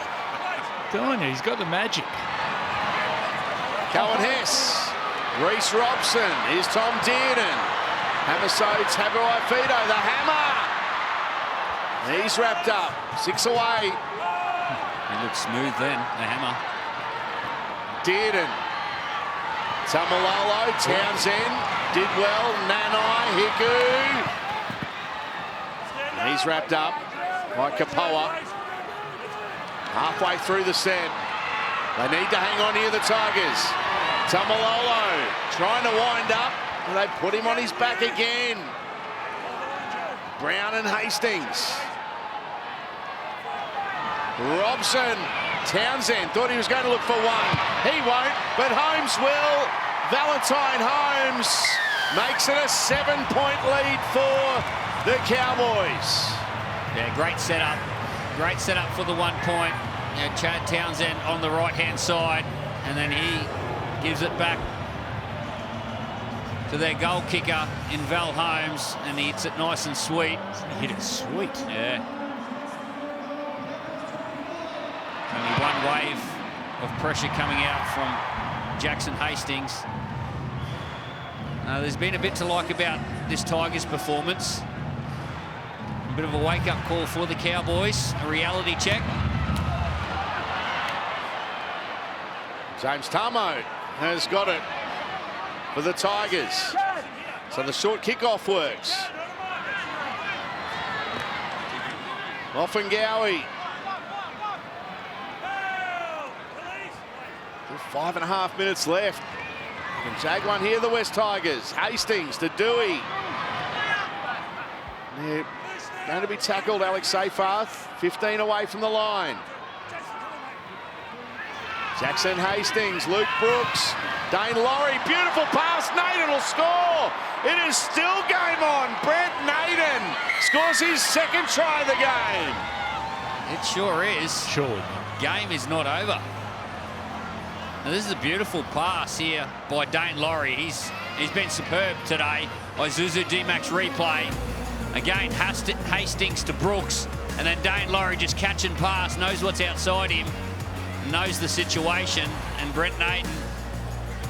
Telling you, he's got the magic. Cohen Hess. Reece Robson. Here's Tom Dearden. Hamaso Tabuai-Fido, the hammer. He's wrapped up. 6 away. He looked smooth then, the hammer. Dearden. Tamalolo, Townsend. Did well. Nanai, Hiku. He's wrapped up by Kapoa. Halfway through the set. They need to hang on here, the Tigers. Tamalolo trying to wind up. They put him on his back again. Brown and Hastings. Robson. Townsend thought he was going to look for one. He won't, but Holmes will. Valentine Holmes makes it a 7-point lead for the Cowboys. Yeah, great setup. Great setup for the 1 point. Yeah, Chad Townsend on the right-hand side, and then he gives it back to their goal kicker in Val Holmes, and he hits it nice and sweet. He hit it sweet. Yeah. Only one wave of pressure coming out from Jackson Hastings. There's been a bit to like about this Tigers performance. A bit of a wake-up call for the Cowboys, a reality check. James Tamo has got it for the Tigers. So the short kickoff works. Offengowie. 5.5 minutes left. They can jag one here, the West Tigers. Hastings to Dewey. They're going to be tackled, Alex Seyfarth. 15 away from the line. Jackson Hastings, Luke Brooks, Dane Laurie, beautiful pass, Naden will score. It is still game on. Brent Naden scores his second try of the game. It sure is. Sure. Game is not over. Now, this is a beautiful pass here by Dane Laurie. He's been superb today. Isuzu D-Max replay. Again, Hastings to Brooks, and then Dane Laurie just catch and pass, knows what's outside him, knows the situation, and Brent Naden,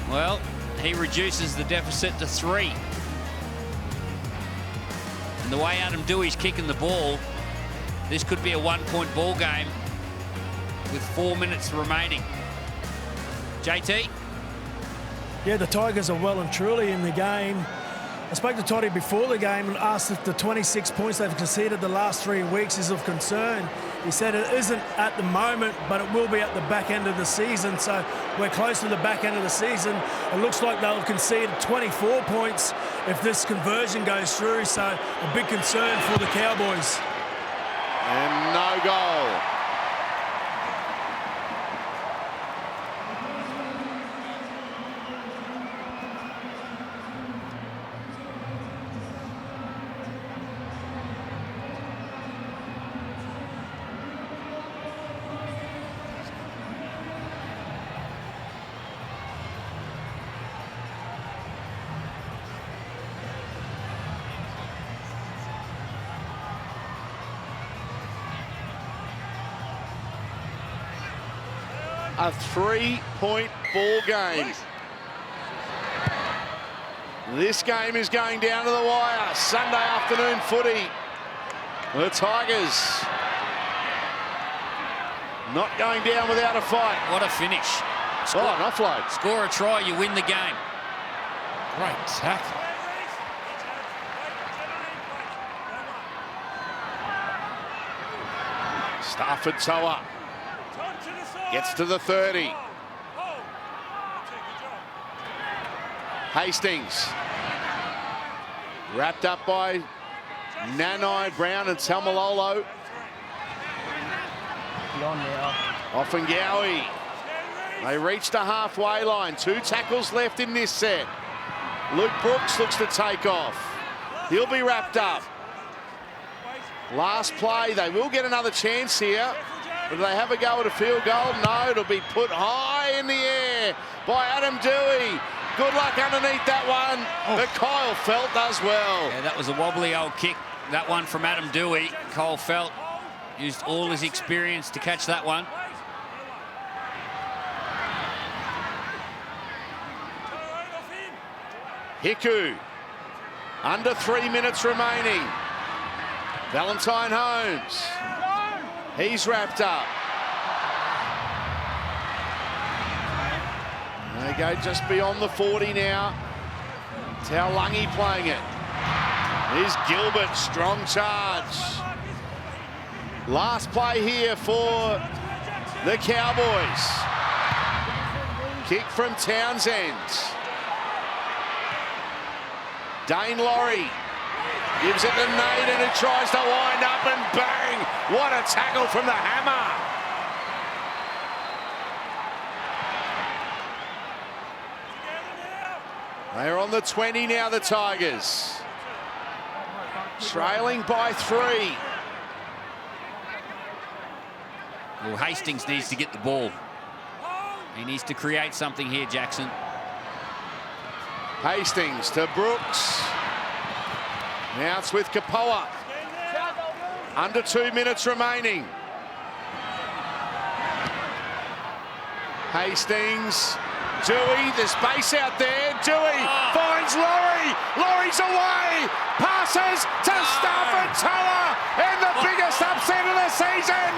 well, he reduces the deficit to 3. And the way Adam Dewey's kicking the ball, this could be a 1-point ball game with 4 minutes remaining. JT? Yeah, the Tigers are well and truly in the game. I spoke to Toddy before the game and asked if the 26 points they've conceded the last 3 weeks is of concern. He said it isn't at the moment, but it will be at the back end of the season. So we're close to the back end of the season. It looks like they'll concede 24 points if this conversion goes through. So a big concern for the Cowboys. And no goal. A 3-point ball game. This game is going down to the wire. Sunday afternoon footy. The Tigers not going down without a fight. What a finish. Oh, an offload. Score a try, you win the game. Great tackle. Stafford Toa gets to the 30. Hastings wrapped up by Nanai, Brown and Talmalolo. Off and Gowie. They reached the halfway line. 2 tackles left in this set. Luke Brooks looks to take off. He'll be wrapped up. Last play, they will get another chance here. But do they have a go at a field goal? No, it'll be put high in the air by Adam Dewey. Good luck underneath that one, but Kyle Felt does well. Yeah, that was a wobbly old kick. That one from Adam Dewey. Kyle Felt used all his experience to catch that one. Hiku, under 3 minutes remaining. Valentine Holmes, he's wrapped up. They go just beyond the 40 now. Taulagi playing it. Here's Gilbert, strong charge. Last play here for the Cowboys. Kick from Townsend. Dane Laurie gives it to Naden, who tries to wind up, and bang! What a tackle from the hammer. They're on the 20 now, the Tigers. Trailing by 3. Well, Hastings needs to get the ball. He needs to create something here, Jackson. Hastings to Brooks. Now it's with Kapoa. Under 2 minutes remaining. Hastings. Dewey, the space out there. Dewey finds Laurie. Laurie's away. Passes to Stafford Toa. And the biggest upset of the season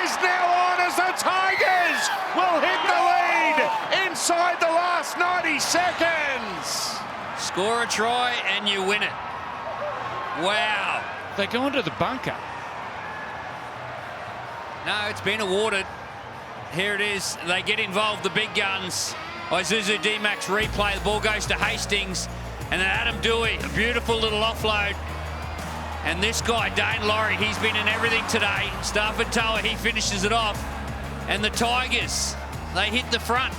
is now on as the Tigers will hit the lead inside the last 90 seconds. Score a try and you win it. Wow. They go into the bunker. No, it's been awarded. Here it is. They get involved, the big guns. Isuzu D-Max replay. The ball goes to Hastings. And then Adam Dewey, a beautiful little offload. And this guy, Dane Laurie, he's been in everything today. Stafford Toa, he finishes it off. And the Tigers, they hit the front.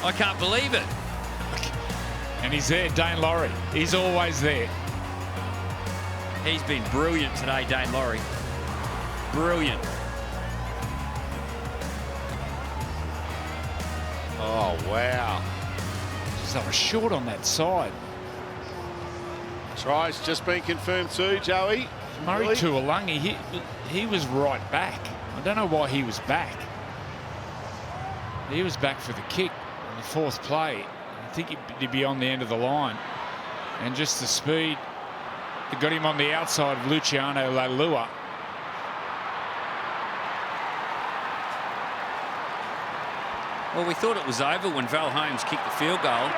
I can't believe it. And he's there, Dane Laurie. He's always there. He's been brilliant today, Dane Laurie. Brilliant. Oh, wow. They were short on that side. Try's just been confirmed too, Joey. Murray Tuolungi, he was right back. I don't know why he was back. He was back for the kick on the 4th play. I think he'd be on the end of the line. And just the speed, it got him on the outside of Luciano Leilua. Well, we thought it was over when Val Holmes kicked the field goal.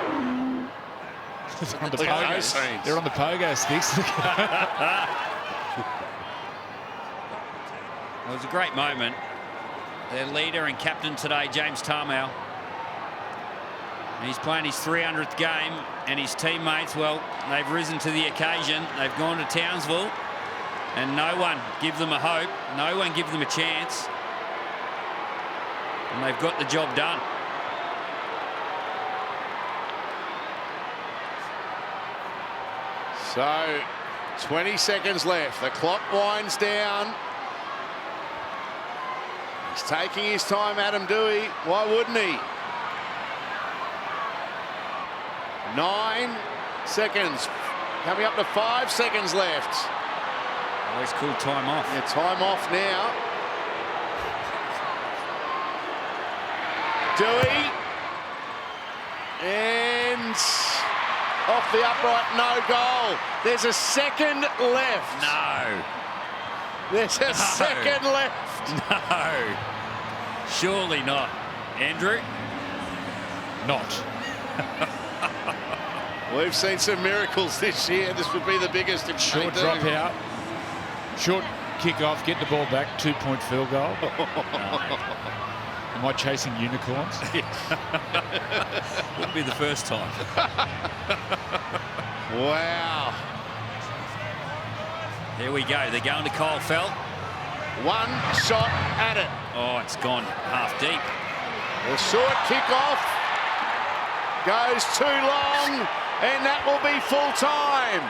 They're on the pogo. They're on the pogo sticks. It was a great moment. Their leader and captain today, James Tarmow. He's playing his 300th game, and his teammates, well, they've risen to the occasion. They've gone to Townsville, and no one give them a hope. No one give them a chance. And they've got the job done. So, 20 seconds left. The clock winds down. He's taking his time, Adam Dewey. Why wouldn't he? 9 seconds. Coming up to 5 seconds left. Always cool time off. Yeah, time off now. Dewey. And off the upright, no goal. There's a second left. No. There's a second left. No. Surely not. Andrew? Not. We've seen some miracles this year. This would be the biggest. Short drop out. Short kick off, get the ball back, 2-point field goal. Am I chasing unicorns? Wouldn't be the first time. Wow. There we go. They're going to Kyle Felt. One shot at it. Oh, it's gone half deep. The short kick off goes too long, and that will be full time.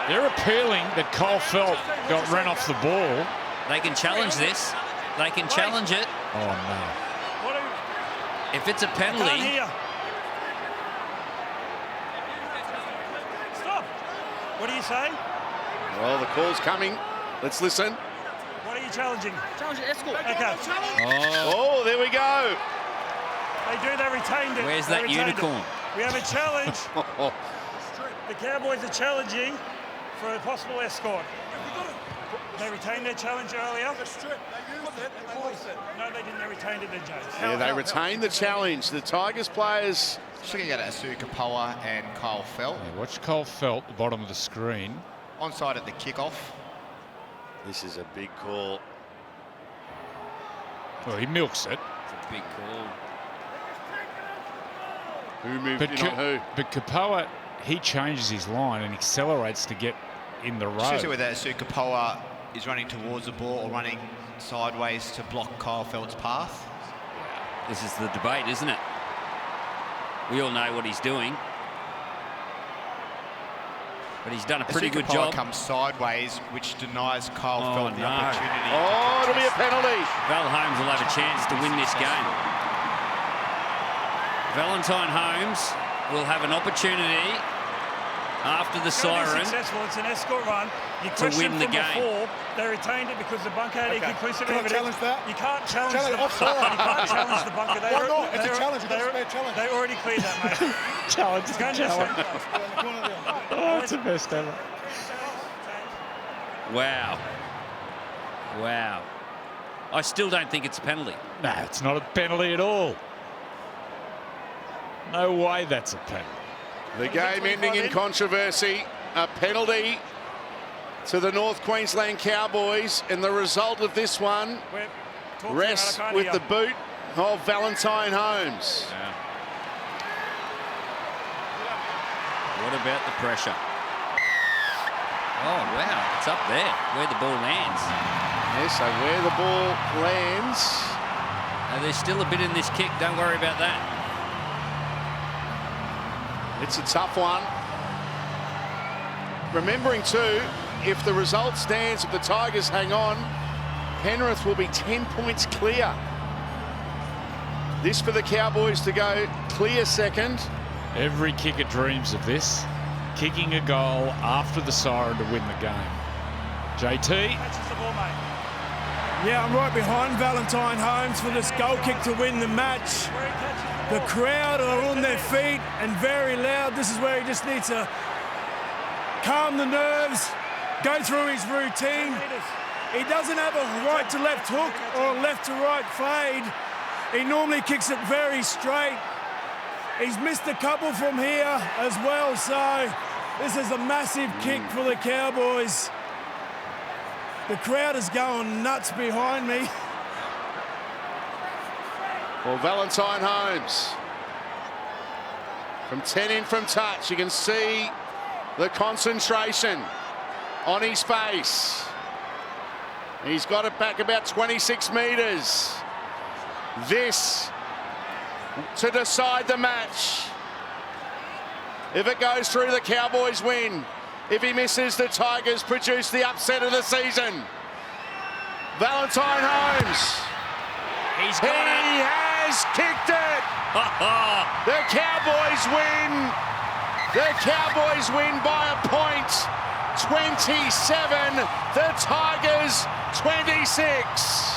They're appealing that Kyle Felt got run off the ball. They can challenge this. They can challenge it. Oh, no. If it's a penalty. Stop. What are you saying? Well, the call's coming. Let's listen. What are you challenging? Challenge it, escort. Okay. Oh, there we go. They retained it. Where's They that retained unicorn? it. We have a challenge. The Cowboys are challenging for a possible escort. They retained their challenge earlier. No, they didn't. They retained it, then, James. Yeah, they retained the challenge. The Tigers players. Just looking at Asu Kapoa and Kyle Felt. Yeah, watch Kyle Felt at the bottom of the screen. Onside at the kickoff. This is a big call. Well, he milks it. It's a big call. Who moved in on who? But Kapoa, he changes his line and accelerates to get in the road. Especially whether Asu Kapoa is running towards the ball or running sideways to block Kyle Felt's path. This is the debate, isn't it? We all know what he's doing. But he's done a pretty good job. Comes sideways, which denies Kyle Felt the no. opportunity. Oh, it'll be a penalty. Val Holmes will have a chance to win this game. Valentine Holmes will have an opportunity after the siren Successful. It's an escort run. You to win the game. Before, they retained it because the bunker had inconclusive evidence. Challenge that? You can't challenge Challenge the offside. You can't challenge the bunker. They Why not? It's a challenge. It's a fair challenge. They already cleared that, mate. Challenge is a challenge. Oh, it's the best ever. Wow. Wow. I still don't think it's a penalty. No, it's not a penalty at all. No way that's a penalty. The game ending in controversy. A penalty to the North Queensland Cowboys, and the result of this one rests with the boot of Valentine Holmes. Yeah. What about the pressure? Oh, wow. It's up there where the ball lands. Yes, so where the ball lands. Now, there's still a bit in this kick. Don't worry about that. It's a tough one. Remembering too, if the result stands, if the Tigers hang on, Penrith will be 10 points clear. This for the Cowboys to go clear second. Every kicker dreams of this. Kicking a goal after the siren to win the game. JT? Catches the ball, mate. Yeah, I'm right behind Valentine Holmes for this goal kick to win the match. The crowd are on their feet and very loud. This is where he just needs to calm the nerves, go through his routine. He doesn't have a right to left hook or a left to right fade. He normally kicks it very straight. He's missed a couple from here as well, so this is a massive kick for the Cowboys. The crowd is going nuts behind me. Well, Valentine Holmes from 10 in from touch. You can see the concentration on his face. He's got it back about 26 metres. This to decide the match. If it goes through, the Cowboys win. If he misses, the Tigers produce the upset of the season. Valentine Holmes. He's got it. He has kicked it. The Cowboys win. The Cowboys win by a point. 27. The Tigers 26.